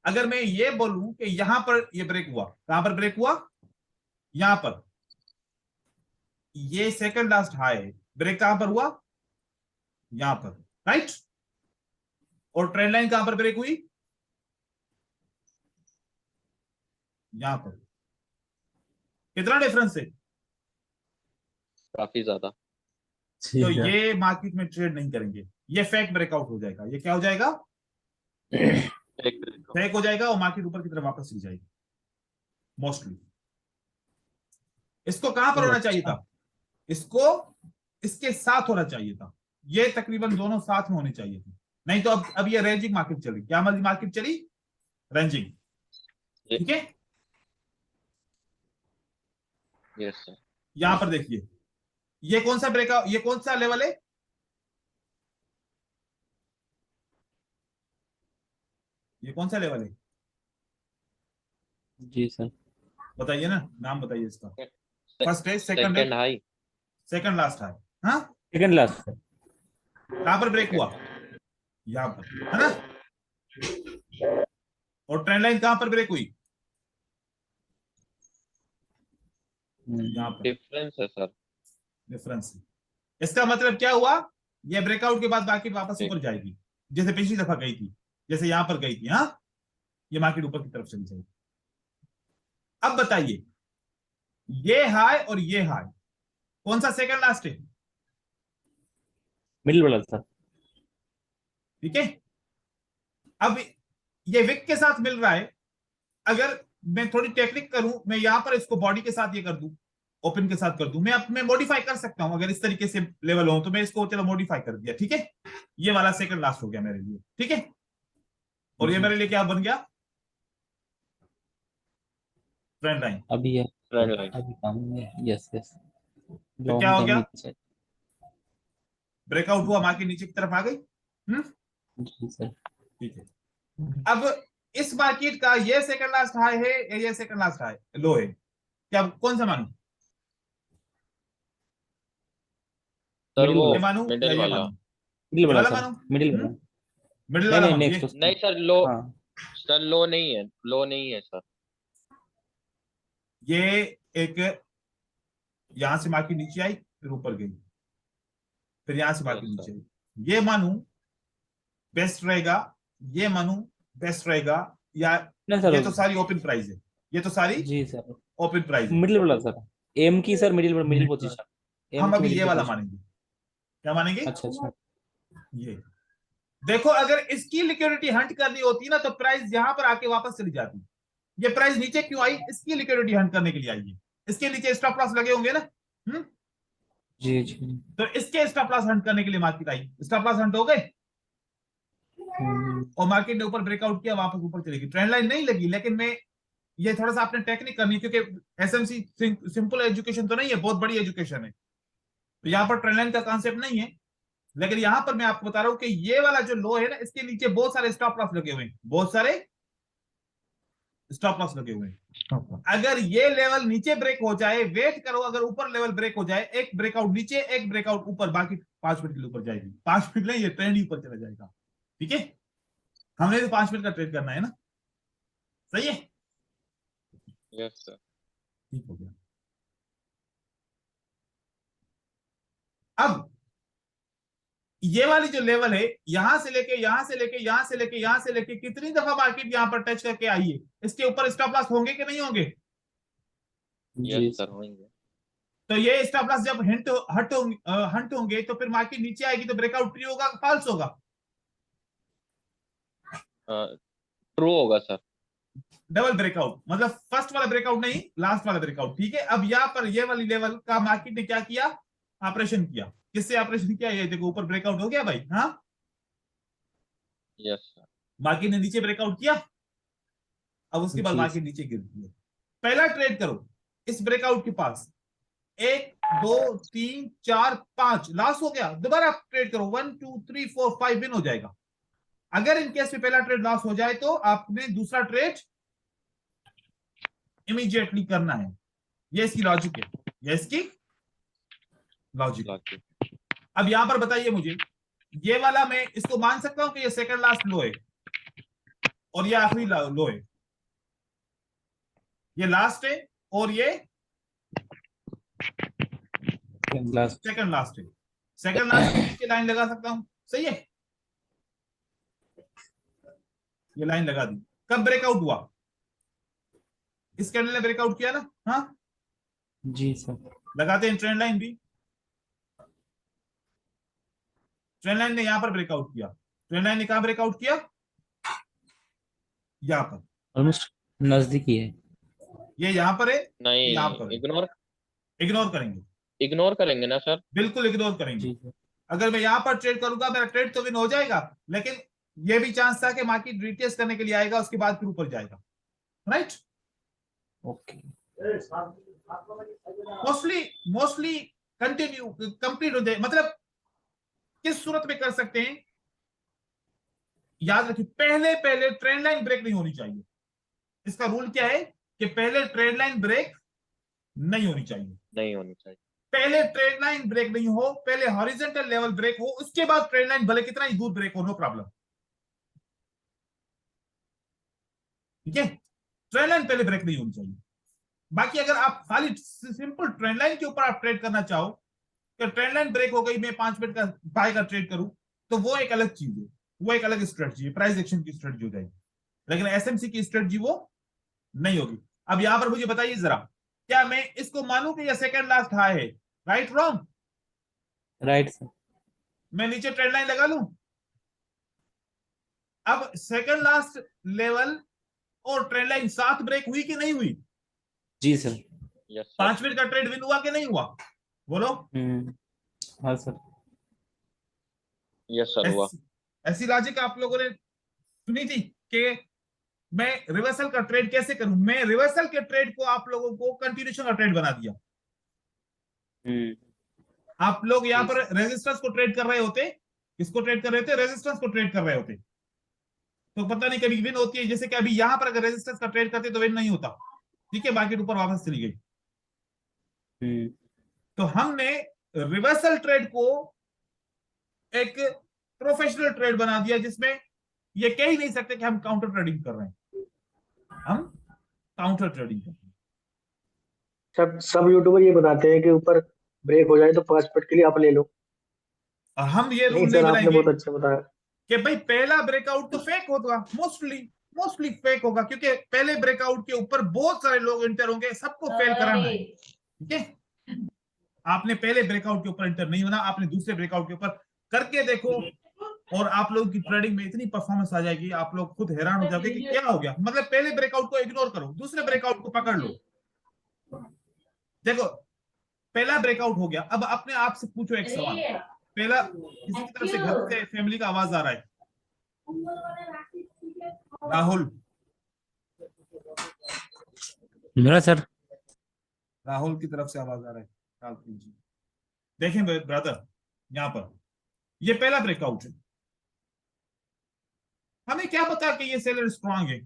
अगर मैं ये बोलूं कि यहां पर ये ब्रेक हुआ, कहां पर ब्रेक हुआ, यहां पर, ये सेकंड लास्ट हाई, ब्रेक कहां पर हुआ, यहां पर, राइट। और ट्रेंड लाइन कहां पर ब्रेक हुई, यहां पर। कितना डिफरेंस है, काफी ज्यादा। जी तो सर। ये मार्केट में ट्रेड नहीं करेंगे, ये फेक ब्रेकआउट हो जाएगा। ये क्या हो जाएगा, एक ब्रेक फेक हो जाएगा और मार्केट ऊपर की तरफ वापस चली जाएगी मोस्टली। इसको कहां पर होना चाहिए था, इसको इसके साथ होना चाहिए था, ये तकरीबन दोनों साथ में होने चाहिए थे, नहीं तो अब ये रेंजिंग मार्केट चली, क्या मार्केट चली, रेंजिंग। ठीक है, यस सर। यहां पर देखिए, ये कौन सा ब्रेकआउट, ये कौन सा लेवल है, ये कौन सा लेवल है, जी सर। बताइए ना, नाम बताइए इसका। फर्स्ट है, सेकंड है, सेकंड हाई। सेकंड लास्ट है, हाँ। Second last sir. कहां पर ब्रेक हुआ, यहां पर, है ना। और ट्रेंड लाइन कहां पर ब्रेक हुई, यहां पर। डिफरेंस है सर। डिफरेंस है, इसका मतलब क्या हुआ, ये ब्रेकआउट के बाद मार्केट वापस ऊपर जाएगी, जैसे पिछली दफा गई थी, जैसे यहां पर गई थी, हाँ। ये मार्केट ऊपर की तरफ चली जाएगी। अब बताइए, ये हाई और ये हाई, कौन सा सेकंड लास्ट है, मिडिल वाला सर। ठीक है। अब ये विक के साथ मिल रहा है, अगर मैं थोड़ी टेक्निक करूं, मैं यहां पर इसको बॉडी के साथ ये कर दूं, ओपन के साथ कर दूं, मैं मॉडिफाई कर सकता हूं, अगर इस तरीके से लेवल हो तो मैं इसको चलो मॉडिफाई कर दिया, ठीक है। ये वाला सेकंड लास्ट हो गया मेरे लिए, ठीक है। और ये मेरे लिए क्या बन गया, ट्रेंड लाइन। अभी है। Trend line. अभी काम है। Yes yes. तो क्या हो गया, ब्रेकआउट हुआ, मार्केट नीचे की तरफ आ गई। जी सर। ठीक है, अब इस मार्केट का ये सेकंड लास्ट हाई है या ये सेकंड लास्ट हाई लो है, क्या कौन सा मानू, सर मिडिल वो ये मानू या मिडिल ये वाला। मानू, मिडिल ये वाला वाला सर। मानू, मिडिल वाला। मिडिल नहीं वाला नहीं मानू, नेक्स्ट। नहीं सर लो। हाँ। सर लो नहीं है, लो नहीं है सर। ये एक, यहां से मार्केट नीचे आई, फिर ऊपर गई, फिर यहां से मार्केट Yes, नीचे आई, ये मानू बेस्ट रहेगा, ये मानू बेस्ट रहेगा, या नहीं सर। ये तो सारी ओपन प्राइस है, ये तो सारी जी सर। ओपन प्राइस है। मिडिल वाला सर। एम की sir middle middle position. M हम की अभी मिडिल ये वाला पोजीशन। मानेंगे, क्या मानेंगे, अच्छा अच्छा। ये देखो, अगर इसकी लिक्विडिटी हंट करनी होती ना तो प्राइस यहां पर आके वापस चली जाती, ये प्राइस नीचे क्यों आई, इसकी लिक्विडिटी हंट करने के लिए आई है, इसके नीचे स्टॉप लॉस लगे होंगे ना। जी जी। तो इसके स्टॉप लॉस हंट करने के लिए market I, stop loss Hunt हो गए और मार्केट ने ऊपर ब्रेकआउट किया, वापस ऊपर चलेगी, ट्रेंड लाइन नहीं लगी। लेकिन मैं ये थोड़ा सा आपने टेक्निक करनी है, क्योंकि एसएमसी सिंपल एजुकेशन तो नहीं है, बहुत बड़ी एजुकेशन है, तो यहाँ पर ट्रेंड लाइन का कॉन्सेप्ट नहीं है। लेकिन यहां पर मैं आपको बता रहा हूं कि ये वाला जो लो है ना, इसके नीचे बहुत सारे स्टॉप लॉस लगे हुए हैं, बहुत सारे स्टॉप लॉस लगे हुए हैं। अगर ये लेवल नीचे ब्रेक हो जाए, वेट करो, अगर ऊपर लेवल ब्रेक हो जाए, एक ब्रेकआउट नीचे एक ब्रेकआउट ऊपर, बाकी 5 मिनट के लिए ऊपर जाएगी। 5 मिनट नहीं, ये ट्रेंड ही ऊपर चला जाएगा। ठीक है, हमने तो 5 मिनट का ट्रेड करना है ना, सही है, यस सर। ठीक हो गया। अब ये वाली जो लेवल है, यहां से लेके यहां से लेके यहां से लेके यहां से लेके कितनी दफा मार्केट यहां पर टच करके आई है, इसके ऊपर स्टॉप लॉस होंगे कि नहीं होंगे? जी यस सर होंगे। तो ये स्टॉप लॉस जब हंट होंगे तो फिर मार्केट नीचे आएगी, तो ब्रेकआउट ट्री होगा, फॉल्स होगा? ट्रू होगा सर। डबल ब्रेकआउट, मतलब फर्स्ट वाला ब्रेकआउट नहीं, लास्ट वाला ब्रेकआउट। ठीक है, अब यहाँ पर ये वाली लेवल का मार्केट ने क्या किया, ऑपरेशन किया। किससे ऑपरेशन किया? ये देखो ऊपर ब्रेकआउट हो गया भाई, हाँ, यस सर। मार्केट ने नीचे ब्रेकआउट किया, अब उसके बाद जी। मार्केट नीचे गिरती है। पहला ट्रेड करो इस ब्रेकआउट के पास, 1 2 3 4 5 लॉस हो गया, दोबारा ट्रेड करो, 1 2 3 4 5 विन हो जाएगा। अगर इन केस में पहला ट्रेड लॉस हो जाए तो आपने दूसरा ट्रेड इमीडिएटली करना है। ये इसकी लॉजिक है, ये इसकी लॉजिक है। अब यहां पर बताइए मुझे, ये वाला मैं इसको मान सकता हूं कि ये सेकंड लास्ट लो है और ये आखिरी लो है, ये लास्ट है और ये लास्ट। सेकंड लास्ट है। सेकंड लास्ट के नीचे लाइन लगा सकता हूं, सही है, ये लाइन लगा दी। कब ब्रेकआउट हुआ? इस कैंडल ने ब्रेकआउट किया ना, हाँ, जी सर। लगाते हैं ट्रेंड लाइन भी। ट्रेंड लाइन ने यहां पर ब्रेकआउट किया, ट्रेंड लाइन ने कहां ब्रेकआउट किया? यहां पर, ऑलमोस्ट नजदीकी है। ये यहां पर है, नहीं, यहां पर है। इग्नोर इग्नोर करेंगे, इग्नोर करेंगे ना सर। बिल्कुल इग्नोर करेंगे। जी सर। अगर मैं यहां पर ट्रेड करूंगा, मेरा ट्रेड तो विन हो जाएगा, लेकिन ये भी चांस था कि मार्केट रिटेस्ट करने के लिए आएगा, उसके बाद फिर ऊपर जाएगा, right. Okay. Mostly continue complete हो जाए, मतलब किस सूरत में कर सकते हैं, याद रखिए, पहले पहले ट्रेंड लाइन ब्रेक नहीं होनी चाहिए। इसका रूल क्या है कि पहले ट्रेंड लाइन ब्रेक नहीं होनी चाहिए। नहीं होनी चाहिए। पहले ट्रेंड लाइन ब्रेक नहीं हो, पहले हॉरिजॉन्टल लेवल ब्रेक हो, उसके बाद ट्रेंड लाइन भले कितना ही दूर ब्रेक हो, नो प्रॉब्लम। ठीक है, ट्रेंड लाइन पहले ब्रेक नहीं होनी चाहिए। बाकी अगर आप खाली सिंपल ट्रेंड लाइन के ऊपर आप ट्रेड करना चाहो कि ट्रेंड लाइन ब्रेक हो गई, मैं 5 मिनट का बाय का ट्रेड करूं, तो वो एक अलग चीज है, वो एक अलग स्ट्रेटजी है, प्राइस एक्शन की स्ट्रेटजी हो जाएगी। लेकिन एसएमसी की स्ट्रेटजी वो नहीं होगी। अब यहां पर मुझे बताइए जरा, क्या मैं इसको मानूं कि यह सेकंड लास्ट हाई है? Right wrong? Right sir. मैं नीचे ट्रेंड लाइन लगा लूं? अब सेकंड लास्ट लेवल और ट्रेंड लाइन साथ ब्रेक हुई कि नहीं हुई? जी सर। Yes sir. 5 मिनट का ट्रेड विन हुआ कि नहीं हुआ? बोलो। हाँ सर। यस सर हुआ। ऐसी लॉजिक आप लोगों ने सुनी थी कि मैं रिवर्सल का ट्रेड कैसे करूं? मैं रिवर्सल के ट्रेड को आप लोगों को कंटिन्यूएशन का ट्रेड बना दिया। आप लोग यहां पर रेजिस्टेंस को ट्रेड कर रहे होते, किसको ट्रेड कर रहे थे? रेजिस्टेंस को ट्रेड कर रहे होते, तो पता नहीं कभी विन होती है, जैसे कि अभी यहां पर अगर रेजिस्टेंस का ट्रेड करते तो विन नहीं होता। ठीक है, मार्केट ऊपर वापस चली गई। तो हमने रिवर्सल ट्रेड को एक प्रोफेशनल ट्रेड बना दिया, जिसमें ये कह ही नहीं सकते कि हम काउंटर ट्रेडिंग कर रहे हैं, हम काउंटर ट्रेडिंग कर रहे हैं। सब यूट्यूबर ये बताते हैं कि ऊपर ब्रेक हो जाए तो 5 मिनट के लिए आप ले लो। और हम ये नहीं रूल नहीं सर, आपने बनाएंगे बहुत अच्छा बताया। कि भाई पहला ब्रेकआउट तो फेक होगा, मोस्टली फेक होगा, क्योंकि पहले ब्रेकआउट के ऊपर बहुत सारे लोग इंटर होंगे, सबको फेल कराना है। ठीक है, आपने पहले ब्रेकआउट के ऊपर इंटर नहीं होना, आपने दूसरे ब्रेकआउट के ऊपर करके देखो, और आप लोगों की ट्रेडिंग में इतनी परफॉर्मेंस आ जाएगी, आप लोग खुद हैरान हो जाओगे कि क्या हो गया। मतलब पहले ब्रेकआउट को इग्नोर करो, दूसरे ब्रेकआउट को पकड़ लो। देखो पहला ब्रेकआउट हो गया। अब अपने आप से पूछो एक सवाल, पहला किसी की तरफ से घर से फैमिली का आवाज आ रहा है? राहुल, मेरा सर। राहुल की तरफ से आवाज आ रहा है? राहुल जी देखें ब्रदर, यहाँ पर ये पहला ब्रेकआउट है। हमें क्या पता कि ये सेलर स्ट्रांग है?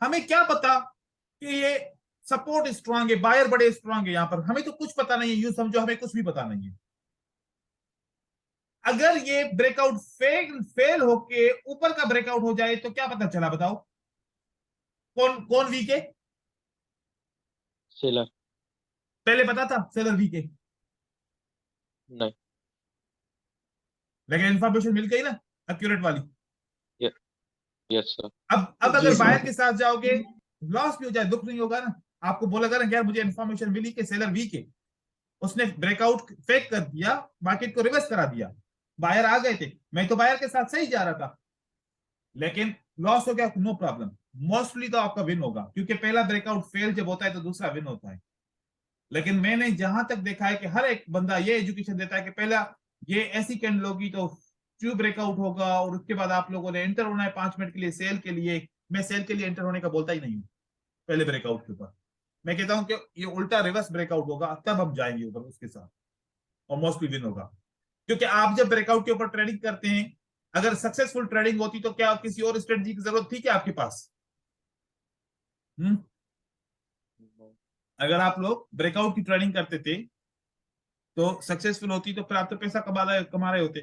हमें क्या पता कि ये सपोर्ट स्ट्रांग है, बायर बड़े स्ट्रांग है? यहाँ पर हमें तो कुछ पता नहीं है, यूं समझो हमें कुछ भी पता नहीं है। अगर ये ब्रेकआउट फेल होके ऊपर का ब्रेकआउट हो जाए तो क्या पता चला, बताओ? कौन कौन वीक है? सेलर। पहले पता था सेलर वीक है, नहीं। लेकिन इंफॉर्मेशन मिल गई ना एक्यूरेट वाली। Yes sir. अब अगर बायर के साथ जाओगे, लॉस भी हो जाए दुख नहीं होगा ना? आपको बोला ना यार मुझे इंफॉर्मेशन मिली कि सेलर वीक है, उसने ब्रेकआउट फेक कर दिया, मार्केट को रिवर्स करा दिया, बायर आ गए थे, मैं तो बायर के साथ सही जा रहा था, लेकिन लॉस हो गया, नो प्रॉब्लम। मोस्टली तो आपका विन होगा, क्योंकि पहला ब्रेकआउट फेल जब होता है तो दूसरा विन होता है। लेकिन मैंने जहां तक देखा है कि हर एक बंदा ये एजुकेशन देता है कि पहला ये ऐसी कैंडल होगी तो ट्यू ब्रेकआउट होगा, और उसके बाद आप लोगों ने एंटर होना है 5 मिनट के लिए सेल के लिए। मैं सेल के लिए एंटर होने का बोलता ही नहीं हूँ पहले ब्रेकआउट के ऊपर। मैं कहता हूं कि ये उल्टा रिवर्स ब्रेकआउट होगा, तब हम जाएंगे ऊपर उसके साथ, और मोस्टली विन होगा। क्योंकि आप जब ब्रेकआउट के ऊपर ट्रेडिंग करते हैं, अगर सक्सेसफुल ट्रेडिंग होती तो क्या किसी और स्ट्रेटजी की जरूरत थी क्या आपके पास? अगर आप लोग ब्रेकआउट की ट्रेडिंग करते थे तो सक्सेसफुल होती तो फिर आप तो पैसा कमा रहे होते।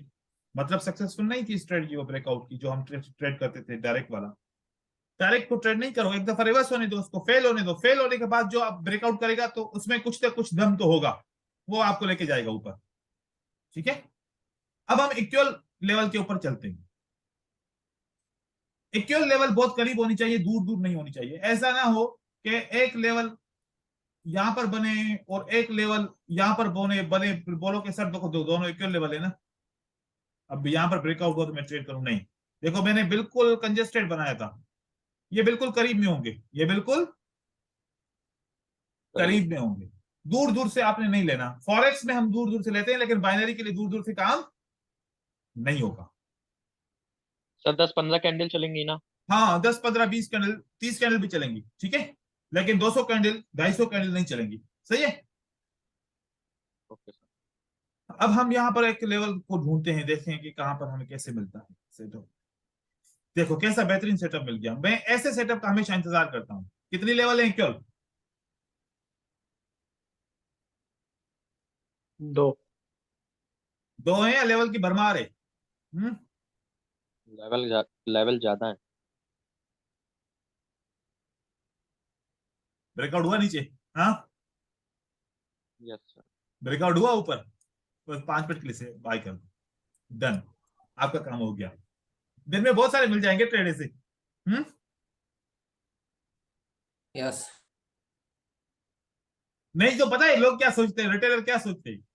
मतलब सक्सेसफुल नहीं थी स्ट्रेटजी वो ब्रेकआउट की जो हम ट्रेड करते थे डायरेक्ट वाला। डायरेक्ट को ट्रेड नहीं करो, एक दफा रिवर्स होने दो, उसको फेल होने दो, फेल होने के बाद जो आप ब्रेकआउट करेगा तो उसमें कुछ ना कुछ दम तो होगा, वो आपको लेके जाएगा ऊपर। ठीक है, अब हम इक्वल लेवल के ऊपर चलते हैं। इक्वल लेवल बहुत करीब होनी चाहिए, दूर दूर नहीं होनी चाहिए। ऐसा ना हो कि एक लेवल यहां पर बने और एक लेवल यहां पर बने बोलो कि सर देखो दोनों इक्वल लेवल है ना, अब यहां पर ब्रेकआउट हो तो मैं ट्रेड करूं? नहीं, देखो मैंने बिल्कुल कंजेस्टेड बनाया था, ये बिल्कुल करीब में होंगे, ये बिल्कुल करीब में होंगे, दूर दूर से आपने नहीं लेना। फॉरेक्स में हम दूर दूर से लेते हैं, लेकिन बाइनरी के लिए दूर दूर से काम नहीं होगा। सर 10-15 कैंडल चलेंगी ना? हाँ 10 15 20 कैंडल 30 कैंडल भी चलेंगी, ठीक है, लेकिन 200 कैंडल 250 कैंडल नहीं चलेंगी। सही है। Okay sir. अब हम यहाँ पर एक लेवल को ढूंढते हैं, देखते हैं कि कहां पर हमें कैसे मिलता है सेटअप। देखो कैसा बेहतरीन सेटअप मिल गया। मैं ऐसे सेटअप का हमेशा इंतजार करता हूँ। कितनी लेवल है इक्वल? 2। 2 है या लेवल की भरमार है? लेवल ज्यादा है। ब्रेकआउट हुआ नीचे? हाँ यस सर। ब्रेकआउट हुआ ऊपर, बस 5 मिनट के लिए से बाय कर दो, डन, आपका काम हो गया। दिन में बहुत सारे मिल जाएंगे ट्रेड ऐसे। यस। नहीं तो पता है लोग क्या सोचते हैं, रिटेलर क्या सोचते हैं,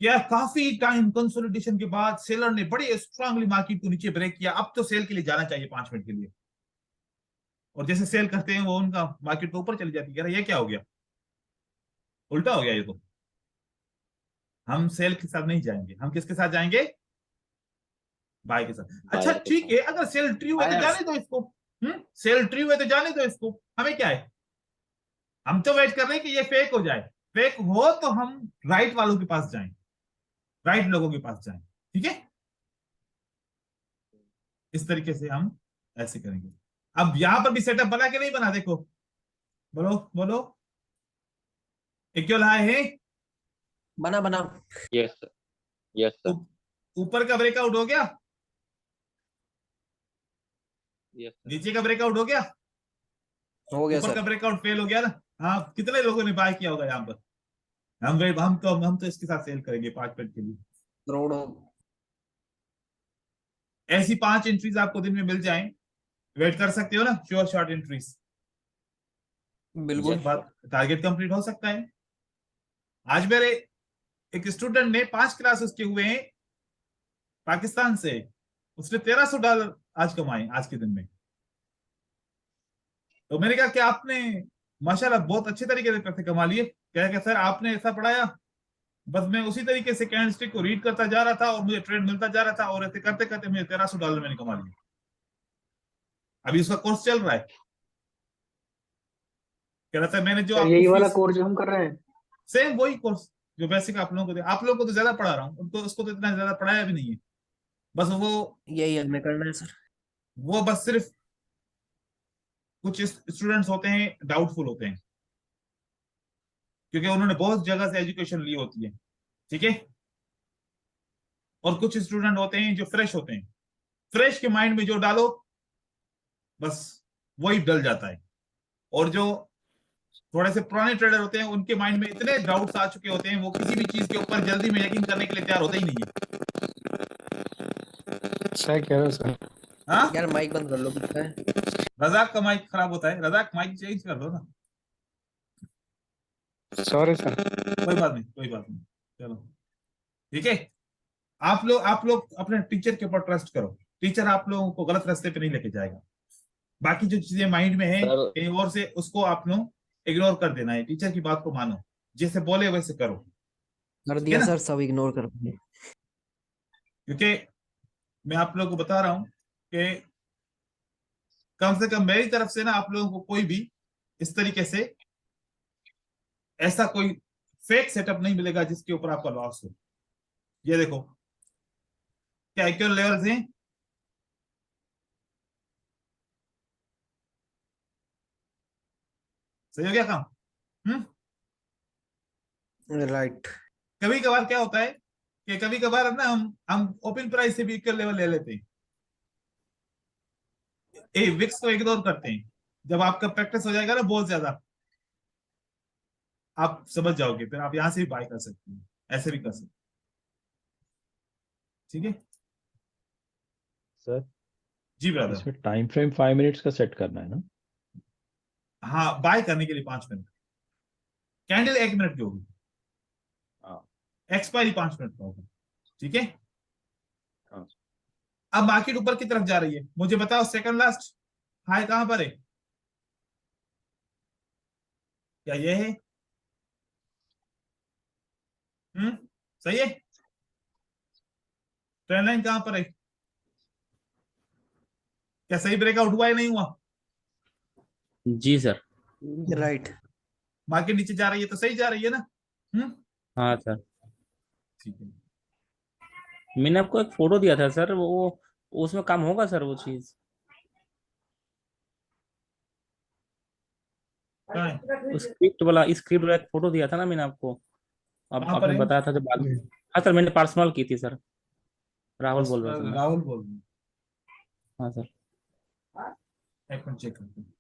यार काफी टाइम कंसोलिडेशन के बाद सेलर ने बड़ी स्ट्रांगली मार्केट को नीचे ब्रेक किया, अब तो सेल के लिए जाना चाहिए 5 मिनट के लिए, और जैसे सेल करते हैं वो उनका मार्केट को ऊपर चली जाती है। ये क्या हो गया, उल्टा हो गया ये तो। हम सेल के साथ नहीं जाएंगे, हम किसके साथ जाएंगे? बाय के साथ। अच्छा बायर के ठीक साथ। है, अगर सेल ट्रू है तो जाने दो इसको। सेल ट्रू है तो जाने दो इसको, हमें क्या है? हम तो वेट कर रहे हैं कि ये फेक हो जाए, फेक हो तो हम राइट वालों के पास जाएं, राइट लोगों के पास जाएं। ठीक है, इस तरीके से हम ऐसे करेंगे। अब यहां पर भी सेटअप बना के नहीं बना, देखो बोलो बोलो, इक्वल हाई है, बना बना। Yes sir. Yes sir. ऊपर का ब्रेकआउट हो गया, यस सर। नीचे का ब्रेकआउट हो गया, हो गया ऊपर का सर। ब्रेकआउट फेल हो गया ना। हाँ कितने लोगों ने बाय किया होगा यहाँ पर? हम तो इसके साथ सेल करेंगे 5 मिनट के लिए। करोड़ों। ऐसी 5 एंट्रीज आपको दिन में मिल जाएं, वेट कर सकते हो ना, श्योर शॉर्ट एंट्रीज। बिल्कुल। टारगेट कंप्लीट हो सकता है। आज मेरे एक स्टूडेंट ने 5 क्लास उसके हुए हैं पाकिस्तान से, उसने $1300 आज कमाए आज के दिन में। तो मैंने कहा कि आपने माशाल्लाह बहुत अच्छे तरीके से पैसे कमा लिए। कह के सर आपने ऐसा पढ़ाया, बस मैं उसी तरीके से कैंडलस्टिक को रीड करता जा रहा था और मुझे ट्रेड मिलता जा रहा था, और ऐसे करते करते मुझे $1300 मैंने कमा लिया। अभी उसका कोर्स चल रहा है। कह रहा था मैंने जो सर यही आपको वाला फीस, कोर्स जो हम कर रहे हैं। सेम वही कोर्स जो बेसिक आप लोगों को दे, आप लोगों को तो ज्यादा पढ़ा रहा हूँ, उनको उसको तो इतना ज्यादा पढ़ाया भी नहीं है। बस यही हमें करना है सर। वो बस सिर्फ कुछ स्टूडेंट्स होते हैं डाउटफुल होते हैं, क्योंकि उन्होंने बहुत जगह से एजुकेशन ली होती है, ठीक है। और कुछ स्टूडेंट होते हैं जो फ्रेश होते हैं, फ्रेश के माइंड में जो डालो बस वही डल जाता है। और जो थोड़े से पुराने ट्रेडर होते हैं उनके माइंड में इतने डाउट्स आ चुके होते हैं, वो किसी भी चीज के ऊपर जल्दी में यकीन करने के लिए तैयार होते ही नहीं है। सही कह रहे हो सर। हाँ, यार माइक बंद कर लो कितना है। रजाक का माइक खराब होता है, रजाक माइक चेंज कर दो ना। Sorry sir. कोई बात नहीं, कोई बात नहीं, चलो ठीक है। आप लोग अपने टीचर के ऊपर ट्रस्ट करो, टीचर आप लोगों को गलत रास्ते पे नहीं लेके जाएगा। बाकी जो चीजें माइंड में है सर कहीं और से, उसको आप लोग इग्नोर कर देना है, टीचर की बात को मानो, जैसे बोले वैसे करो, कर ठीक है दिया ना। सर, सब इग्नोर कर दिए। क्योंकि मैं आप लोगों को बता रहा हूं कि कम से कम मेरी तरफ से ना आप लोगों को कोई भी इस तरीके से ऐसा कोई फेक सेटअप नहीं मिलेगा जिसके ऊपर आपका लॉस हो। ये देखो क्या इक्वल लेवल्स हैं, सही हो गया काम। राइट। कभी कभार क्या होता है कि कभी कभार ना हम ओपन प्राइस से भी इक्वल लेवल ले लेते हैं, विक्स को इग्नोर करते हैं। जब आपका प्रैक्टिस हो जाएगा ना बहुत ज्यादा, आप समझ जाओगे, फिर आप यहां से भी बाय कर सकते हैं, ऐसे भी कर सकते हैं, ठीक है सर जी ब्रदर। इसमें टाइम फ्रेम 5 मिनट्स का सेट करना है ना? हाँ, बाय करने के लिए 5 मिनट, कैंडल 1 मिनट की होगी, हाँ एक्सपायरी 5 मिनट का होगा, ठीक है। हाँ। अब मार्केट ऊपर की तरफ जा रही है, मुझे बताओ सेकंड लास्ट हाई कहां पर है, क्या ये है? सही है। ट्रेंड लाइन कहां पर है? क्या सही ब्रेकआउट हुआ या नहीं हुआ? जी सर। राइट। मार्केट नीचे जा रही है तो सही जा रही है ना। हाँ सर। ठीक है। मैंने आपको एक फोटो दिया था सर, वो उसमें काम होगा सर वो चीज? कहाँ है? स्क्रिप्ट वाला, स्क्रिप्ट वाला एक फोटो दिया था ना मैंने आपको। अब कहाँ पर आपने है? बताया था जब बाद में। हाँ सर, मैंने पर्सनल की थी सर। राहुल बोल रहा था मैं। राहुल बोल रहा हूँ। हाँ सर। एक मिनट चेक करते हैं।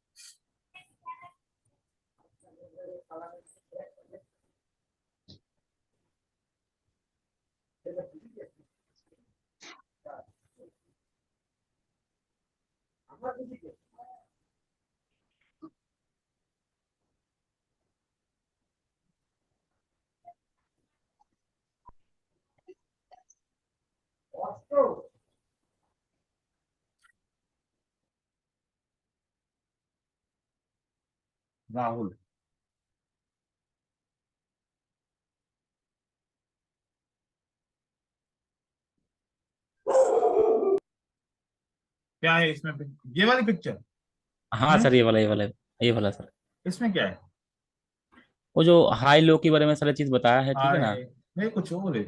राहुल, क्या है इसमें ये वाली पिक्चर? हाँ सर, ये वाला सर। इसमें क्या है? वो जो हाई लो के बारे में सारी चीज बताया है, ठीक है ना। नहीं कुछ और है,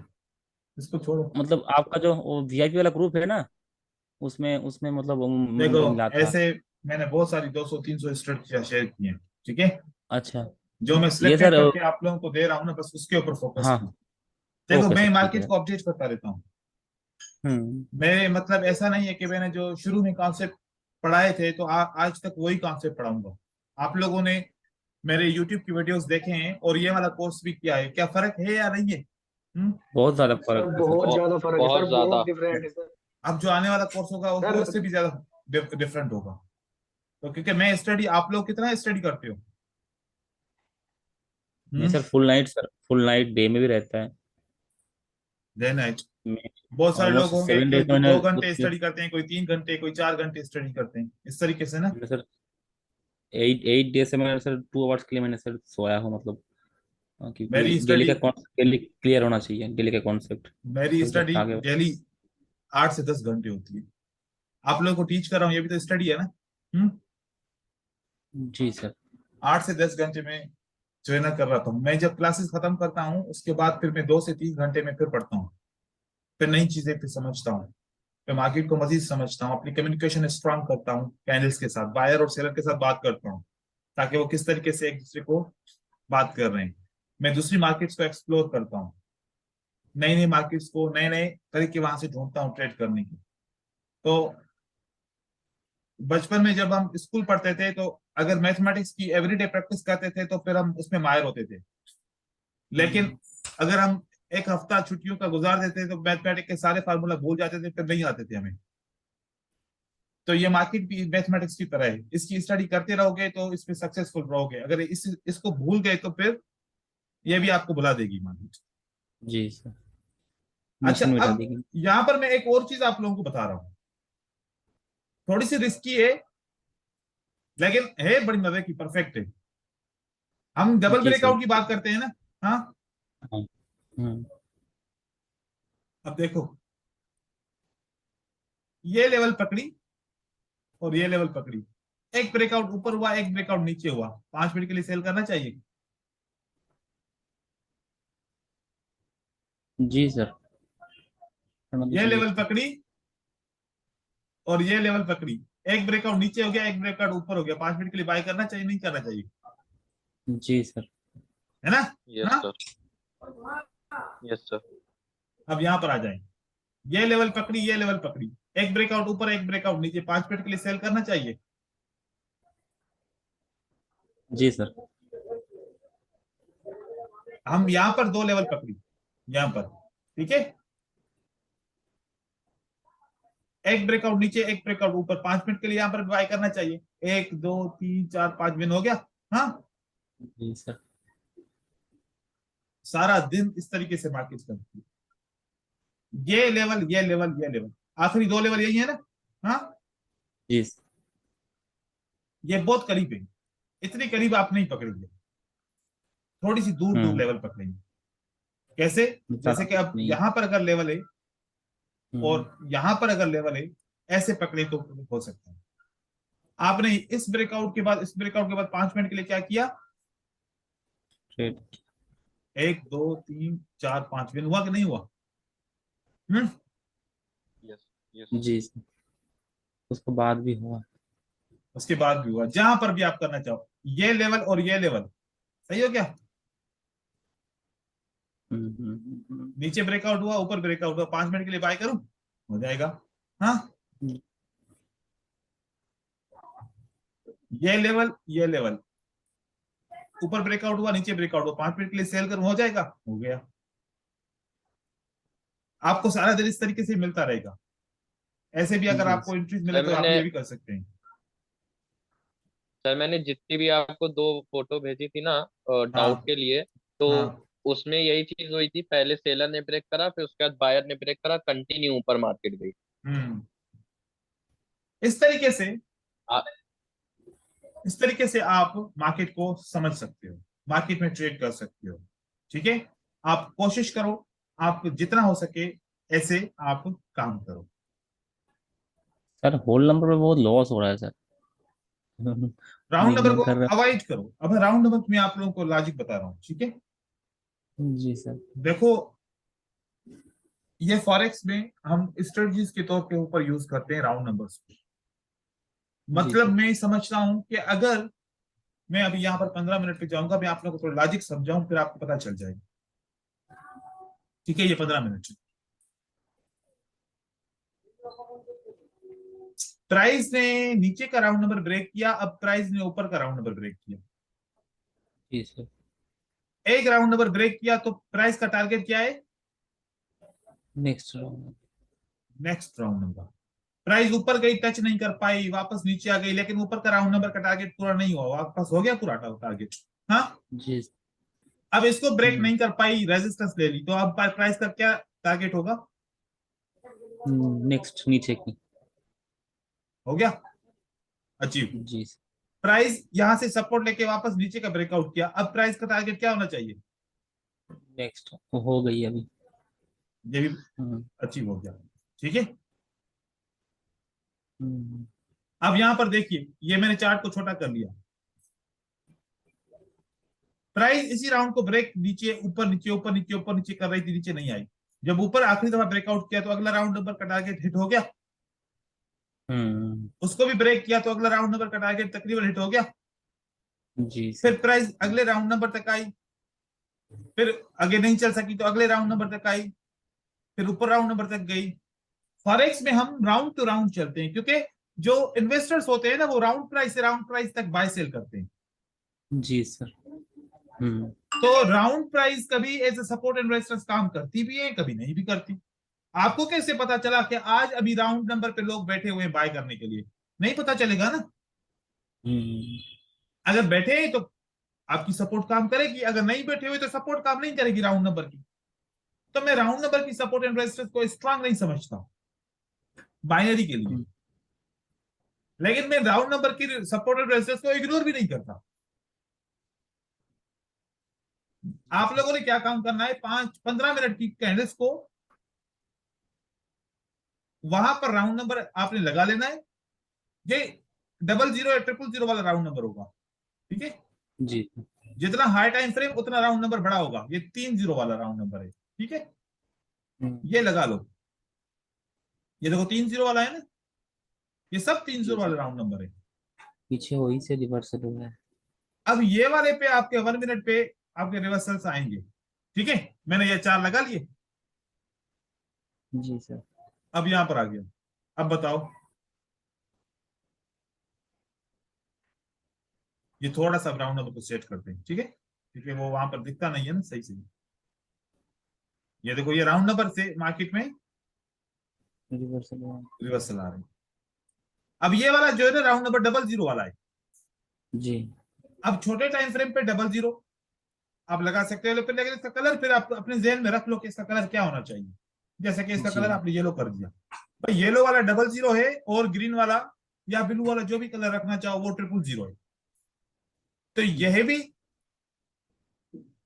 इसको छोड़ो। मतलब आपका जो वीआईपी वाला ग्रुप है ना, उसमें उसमें मतलब देखो मिला था। ऐसे मैंने बहुत सारी 200-300 स्ट्रेटजी शेयर की हैं, ठीक है। अच्छा। जो मैं ये सिलेक्टेड सर करके आप लोगों को दे रहा हूँ ना, बस उसके ऊपर फोकस हाँ। करो। देखो ओके मैं सर, ठीक मार्केट है। को अपडेट करता रहता हूँ। हम्म। मैं मतलब ऐसा नहीं है कि मैंने जो शुरू में कॉन्सेप्ट पढ़ाए थे तो आज तक वही कॉन्सेप्ट पढ़ाऊंगा। आप लोगों ने मेरे YouTube की वीडियोस देखे हैं और ये वाला कोर्स भी किया है, क्या फर्क है या नहीं है? बहुत ज्यादा सर फर्क है सर। बहुत ज्यादा फर्क है सर, बहुत ज्यादा। बहुत डिफरेंट है सर। अब जो आने वाला कोर्स होगा वो सर उससे भी ज्यादा डिफरेंट होगा। तो क्योंकि मैं स्टडी, आप लोग कितना स्टडी करते हो? नहीं sir, full night sir, full night day में भी रहता है। Day night. मैं बहुत सारे लोग ऑलमोस्ट होंगे 7 डेज कोई में मैंने 2 घंटे स्टडी करते हैं, कोई 3 घंटे, कोई 4 घंटे स्टडी करते हैं, इस तरीके से ना। सर 8 डे से मैं सर 2 आवर्स के लिए मैंने सर सोया हूँ, मतलब क्योंकि मेरी डेली का स्टडी कॉन्सेप्ट डेली क्लियर होना चाहिए, डेली का कॉन्सेप्ट मेरी तो जब स्टडी आगे। डेली 8 से 10 घंटे होती है। आप लोगों को टीच कर रहा हूँ, ये भी तो स्टडी है ना। हम्म। जी सर। 8 से 10 घंटे में जो है ना कर रहा था। मैं जब क्लासेस खत्म करता हूँ उसके बाद फिर मैं 2 से 3 घंटे में फिर पढ़ता हूँ, फिर नई चीजें फिर समझता हूँ, फिर मार्केट को मजीद समझता हूँ, अपनी कम्युनिकेशन स्ट्रांग करता हूँ, कैंडल्स के साथ बायर और सेलर के साथ बात करता हूँ, ताकि वो किस तरीके से एक दूसरे को बात कर रहे हैं। मैं दूसरी मार्केट्स को एक्सप्लोर करता हूँ, नई नई मार्केट्स को नए नए तरीके वहां से ढूंढता हूँ ट्रेड करने की। तो बचपन में जब हम स्कूल पढ़ते थे तो अगर मैथमेटिक्स की एवरीडे प्रैक्टिस करते थे तो फिर हम उसमें माहिर होते थे। लेकिन अगर हम एक हफ्ता छुट्टियों का गुजार देते तो मैथमेटिक्स के सारे फार्मूला भूल जाते थे, फिर नहीं आते थे हमें। तो ये मार्केट भी मैथमेटिक्स की तरह है, इसकी स्टडी करते रहोगे तो इसमें सक्सेसफुल रहोगे। अगर इसको भूल गए तो फिर ये भी आपको भुला देगी मार्केट। जी सर, अच्छा, मिशन मिटा अब देगी। यहाँ पर मैं एक और चीज आप लोगों को बता रहा हूँ, थोड़ी सी रिस्की है लेकिन है बड़ी मजे की, परफेक्ट है। हम डबल जी सर। ब्रेकआउट की बात करते हैं ना। हाँ, हाँ। हम्म। अब देखो, ये लेवल पकड़ी और ये लेवल पकड़ी, एक ब्रेकआउट ऊपर हुआ, एक ब्रेकआउट नीचे हुआ, 5 मिनट के लिए सेल करना चाहिए। जी सर, करना तो ये चाहिए। लेवल पकड़ी और ये लेवल पकड़ी, एक ब्रेकआउट नीचे हो गया, एक ब्रेकआउट ऊपर हो गया, 5 मिनट के लिए बाय करना चाहिए नहीं करना चाहिए, जी सर। है ना। यस हाँ, सर। Yes sir. अब यहाँ पर आ जाए, ये लेवल पकड़ी, ये लेवल पकड़ी, एक ब्रेकआउट ऊपर, एक ब्रेकआउट नीचे, 5 मिनट के लिए सेल करना चाहिए। जी सर। हम यहाँ पर 2 लेवल पकड़ी, यहाँ पर, ठीक है, एक ब्रेकआउट नीचे, एक ब्रेकआउट ऊपर, 5 मिनट के लिए यहाँ पर बाय करना चाहिए। 1 2 3 4 5 दिन हो गया। हाँ, जी सर। सारा दिन इस तरीके से मार्केट करती है, ये लेवल, ये लेवल, ये लेवल, आखिरी 2 लेवल यही है ना। हाँ, जी ये बहुत करीब है, इतनी करीब आप नहीं पकड़ेंगे, थोड़ी सी दूर दूर हम्म। लेवल पकड़ेंगे। कैसे? जैसे कि अब नहीं। यहां पर अगर लेवल है हम्म। और यहां पर अगर लेवल है, ऐसे पकड़े तो हो सकता है। आपने इस ब्रेकआउट के बाद, इस ब्रेकआउट के बाद 5 मिनट के लिए क्या किया, ट्रेड। 1 2 3 4 5 दिन हुआ कि नहीं हुआ? हम्म। यस। यस। जी सर, उसके बाद भी हुआ। उसके बाद भी हुआ, जहां पर भी आप करना चाहो, ये लेवल और ये लेवल, सही हो क्या? नीचे ब्रेकआउट हुआ, ऊपर ब्रेकआउट हुआ, 5 मिनट के लिए बाय करूं, हो जाएगा। हाँ, ये लेवल, ये लेवल, ऊपर ब्रेकआउट हुआ, नीचे ब्रेकआउट हुआ, 5 मिनट के लिए सेल करूं, हो जाएगा, हो गया। आपको सारा दिन इस तरीके से मिलता रहेगा। ऐसे भी अगर जी आपको इंटरेस्ट मिले सर तो आप मैंने ये भी कर सकते हैं। सर मैंने जितनी भी आपको 2 फोटो भेजी थी ना डाउट हाँ, के लिए, तो हाँ। उसमें यही चीज हुई थी। पहले सेलर ने ब्रेक करा, फिर उसके बाद बायर ने ब्रेक करा, कंटिन्यू ऊपर मार्केट गई। हम्म। इस तरीके से, आ, इस तरीके से आप मार्केट को समझ सकते हो, मार्केट में ट्रेड कर सकते हो। ठीक है, आप कोशिश करो, आप जितना हो सके ऐसे आप काम करो। सर होल नंबर पे बहुत लॉस हो रहा है सर। राउंड नंबर इग्नोर को कर रहा। अवॉइड करो। अब राउंड नंबर में आप लोगों को लॉजिक बता रहा हूँ, ठीक है। जी सर। देखो, ये फॉरेक्स में हम स्ट्रेटजीज के तौर पे ऊपर यूज करते हैं राउंड नंबर्स को। जी मतलब सर। मैं समझता हूं कि अगर मैं अभी यहाँ पर 15 मिनट पे जाऊंगा, मैं आप लोगों को थोड़ा लॉजिक समझाऊं, फिर आपको पता चल जाएगा। ठीक है, ये 15 मिनट प्राइस ने नीचे का राउंड नंबर ब्रेक किया, अब प्राइस ने ऊपर का राउंड नंबर ब्रेक किया। जी सर। एक राउंड नंबर ब्रेक किया तो प्राइस का टारगेट क्या है? Next round. Next round number. Price ऊपर गई, टच नहीं कर पाई, वापस नीचे आ गई, लेकिन ऊपर का राउंड नंबर का टारगेट पूरा नहीं हुआ, वापस हो गया पूरा टारगेट। हाँ, जी। अब इसको ब्रेक नहीं कर पाई, रेजिस्टेंस ले ली, तो अब प्राइस का क्या टारगेट होगा? नेक्स्ट नीचे की। हो गया, अचीव। जी सर। प्राइस यहां से सपोर्ट लेके वापस नीचे का ब्रेकआउट किया, अब प्राइस का टारगेट क्या होना चाहिए? नेक्स्ट हो गई अभी। ये भी हम्म, अचीव हो गया, ठीक है। हम्म, अब यहां पर देखिए, ये मैंने चार्ट को छोटा कर लिया, प्राइस इसी राउंड को ब्रेक नीचे ऊपर नीचे ऊपर नीचे ऊपर नीचे कर रही थी, नीचे नहीं आई। जब ऊपर आखिरी दफा ब्रेकआउट किया तो अगला राउंड नंबर का टारगेट हिट हो गया, हम्म, उसको भी ब्रेक किया तो अगला राउंड नंबर का टारगेट तकरीबन हिट हो गया। जी फिर सर। प्राइस अगले राउंड नंबर तक आई, फिर आगे नहीं चल सकी तो अगले राउंड नंबर तक आई, फिर ऊपर राउंड नंबर तक गई। फॉरेक्स में हम राउंड टू राउंड चलते हैं, क्योंकि जो इन्वेस्टर्स होते हैं ना, वो राउंड प्राइस से राउंड प्राइस तक बाय सेल करते हैं। जी सर। हम्म, तो राउंड प्राइस कभी एज ए सपोर्ट इन्वेस्टर्स काम करती भी है, कभी नहीं भी करती। आपको कैसे पता चला कि आज अभी राउंड नंबर पे लोग बैठे हुए हैं बाय करने के लिए? नहीं पता चलेगा ना। हम्म, अगर बैठे हैं तो आपकी सपोर्ट काम करेगी, अगर नहीं बैठे हुए तो सपोर्ट काम नहीं करेगी राउंड नंबर की। तो मैं राउंड नंबर की सपोर्ट इन्वेस्टर्स को स्ट्रांग नहीं समझता बाइनरी के लिए, हम्म, लेकिन मैं राउंड नंबर की सपोर्ट इन्वेस्टर्स को इग्नोर भी नहीं करता। आप लोगों ने क्या काम करना है, 5-15 मिनट की कैंडल्स को वहां पर राउंड नंबर आपने लगा लेना है। ये 00 या 000 वाला राउंड नंबर होगा, ठीक है। जी। जितना हाई टाइम फ्रेम उतना राउंड नंबर बड़ा होगा, ये 30 वाला राउंड नंबर है, ठीक है। ये लगा लो, ये देखो 30 वाला है ना, ये सब 30 जी वाला सर। राउंड नंबर है। पीछे वही से रिवर्सल हुआ है। अब ये वाले पे आपके 1 मिनट पे आपके रिवर्सल्स आएंगे, ठीक है। मैंने ये 4 लगा लिए, जी सर। अब यहां पर आ गया। अब बताओ, ये थोड़ा सा राउंड नंबर को सेट करते हैं, ठीक है, क्योंकि वो वहां पर दिखता नहीं है ना सही से। ये देखो, ये राउंड नंबर से मार्केट में रिवर्सल हुआ है। रिवर्सल आ रहे हैं। अब ये वाला जो है ना राउंड नंबर 00 वाला है। जी। अब छोटे टाइम फ्रेम पे 00 आप लगा सकते हो, लेकिन इसका कलर फिर आप अपने जहन में रख लो कि इसका कलर क्या होना चाहिए। जैसे कि इसका जी। कलर आपने येलो कर दिया, भाई येलो वाला 00 है, और ग्रीन वाला या ब्लू वाला जो भी कलर रखना चाहो वो 000 है। तो यह भी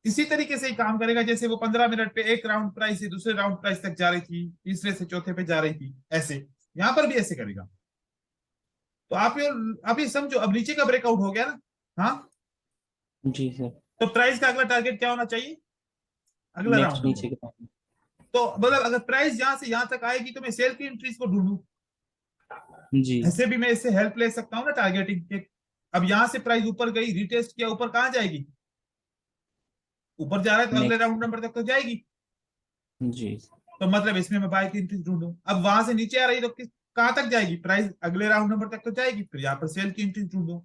इसी तरीके से ही काम करेगा, जैसे वो 15 मिनट पे एक राउंड प्राइस से दूसरे राउंड प्राइस तक जा रही थी, तीसरे से चौथे पे जा रही थी, ऐसे यहां पर भी ऐसे करेगा। तो आप ये समझो, अब नीचे का ब्रेकआउट हो गया ना, हाँ, जी सर। तो प्राइस का अगला टारगेट क्या होना चाहिए? अगला नेक्स्ट राउंड नीचे नंबर। के पास। तो मतलब अगर प्राइस यहां से यहां तक आएगी तो मैं सेल की एंट्रीज को ढूंढूं, जी। ऐसे भी मैं इससे हेल्प ले सकता हूँ ना टारगेटिंग के। अब यहां से प्राइस ऊपर गई, रिटेस्ट किया, ऊपर कहां जाएगी? ऊपर जा रहा है तो अगले नेक्स्ट। राउंड नंबर तक तो जाएगी। जी। तो मतलब इसमें मैं बाय की एंट्रीज ढूंढूं। अब वहां से नीचे आ रही तो किस कहां तक जाएगी प्राइस? अगले राउंड नंबर तक तो जाएगी, फिर यहाँ पर सेल की एंट्रीज ढूंढूं।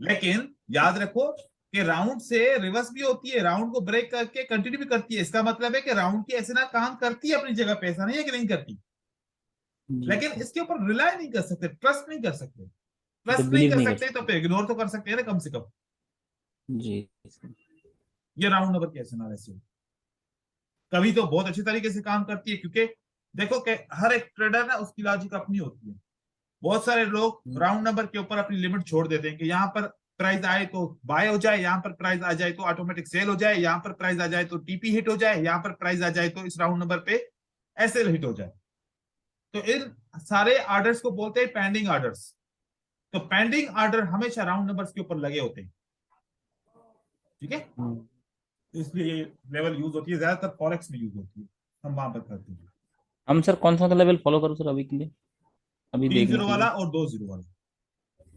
लेकिन याद रखो कि राउंड से रिवर्स भी होती है, राउंड को ब्रेक करके कंटिन्यू भी करती है। इसका मतलब है कि राउंड की ऐसे ना काम करती है अपनी जगह पे, ऐसा नहीं है कि नहीं करती, जी लेकिन सर। इसके ऊपर रिलाय नहीं कर सकते, ट्रस्ट नहीं कर सकते। तो ट्रस्ट नहीं बिलीव कर नहीं कर सकते तो सकते। फिर इग्नोर तो कर सकते हैं ना कम से कम। जी सर। ये राउंड नंबर कैसे ना वैसे कभी तो बहुत अच्छी तरीके से काम करती है, क्योंकि देखो कि हर एक ट्रेडर ना उसकी लॉजिक अपनी होती है। बहुत सारे लोग राउंड नंबर के ऊपर अपनी लिमिट छोड़ देते हैं कि यहाँ पर प्राइस आए तो बाय हो जाए, यहाँ पर प्राइस आ जाए तो ऑटोमेटिक सेल हो जाए, यहाँ पर प्राइस आ जाए तो टीपी हिट हो जाए, यहाँ पर प्राइस आ जाए तो इस राउंड नंबर पे एसएल हिट हो जाए। तो इन सारे ऑर्डर्स को बोलते हैं पेंडिंग ऑर्डर्स। तो पेंडिंग ऑर्डर हमेशा राउंड नंबर्स के ऊपर लगे होते हैं, ठीक है। तो इसलिए ये लेवल यूज होती है, ज्यादातर फॉरेक्स में यूज होती है, हम वहां पर करते हैं। हम सर कौन सा लेवल फॉलो करूँ सर अभी के लिए, अभी देखने 30 के वाला लिए? और 20 वाला,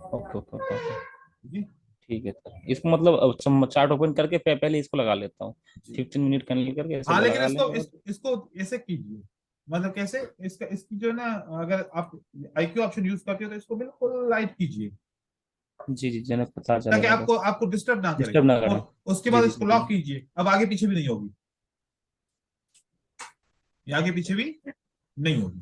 ओके ओके ओके ओके। ठीक है ठीक है सर, इसको मतलब चार्ट ओपन करके पहले इसको लगा लेता हूँ। जी। 15 मिनट कैंडल करके ऐसे हाँ, लेकिन लगा इसको लेंगे बस। इसको ऐसे कीजिए, मतलब कैसे, इसकी जो है ना, अगर आप आईक्यू ऑप्शन यूज करते हो तो इसको बिल्कुल लाइट कीजिए, जी जी, जनक पता ताकि चलेगा आपको बस। आपको डिस्टर्ब ना करे। डिस्टर्ब ना करें। और उसके जी बाद जी इसको जी। लॉक कीजिए, अब आगे पीछे भी नहीं होगी, ये आगे पीछे भी नहीं होगी,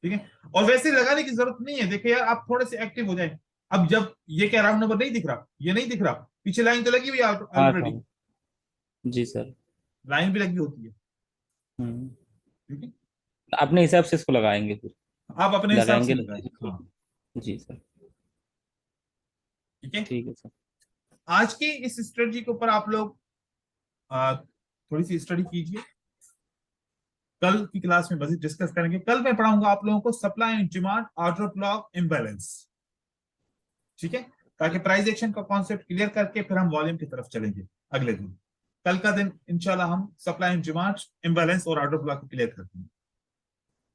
ठीक है। और वैसे लगाने की जरूरत नहीं है, देखिए यार आप थोड़े से एक्टिव हो जाए। अब जब ये क्या राउंड नंबर नहीं दिख रहा, ये नहीं दिख रहा, पीछे लाइन तो लगी हुई है हाँ ऑलरेडी, सर। जी सर। लाइन भी लगी होती है, हम्म। ठीक है। अपने हिसाब से इसको लगाएंगे फिर। आप अपने हिसाब से लगाएंगे लगाए, हाँ। जी सर। ठीक है। ठीक है सर। आज की इस स्ट्रेटजी के ऊपर आप लोग थोड़ी सी स्टडी कीजिए, कल की क्लास में बस डिस्कस करेंगे। कल मैं पढ़ाऊंगा आप लोगों को supply and demand order block imbalance, ठीक है, ताकि प्राइस एक्शन का कॉन्सेप्ट क्लियर करके फिर हम वॉल्यूम की तरफ चलेंगे अगले दिन। कल का दिन इंशाल्लाह हम सप्लाई एंड डिमांड इम्बैलेंस और ऑर्डर ब्लॉक क्लियर करते हैं।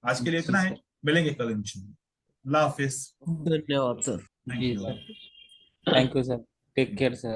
आज के लिए जी इतना है, सर। मिलेंगे कल इंशाल्लाह। अल्लाह हाफिज। धन्यवाद सर। थैंक जी you. Sir. Thank you sir. Take care sir.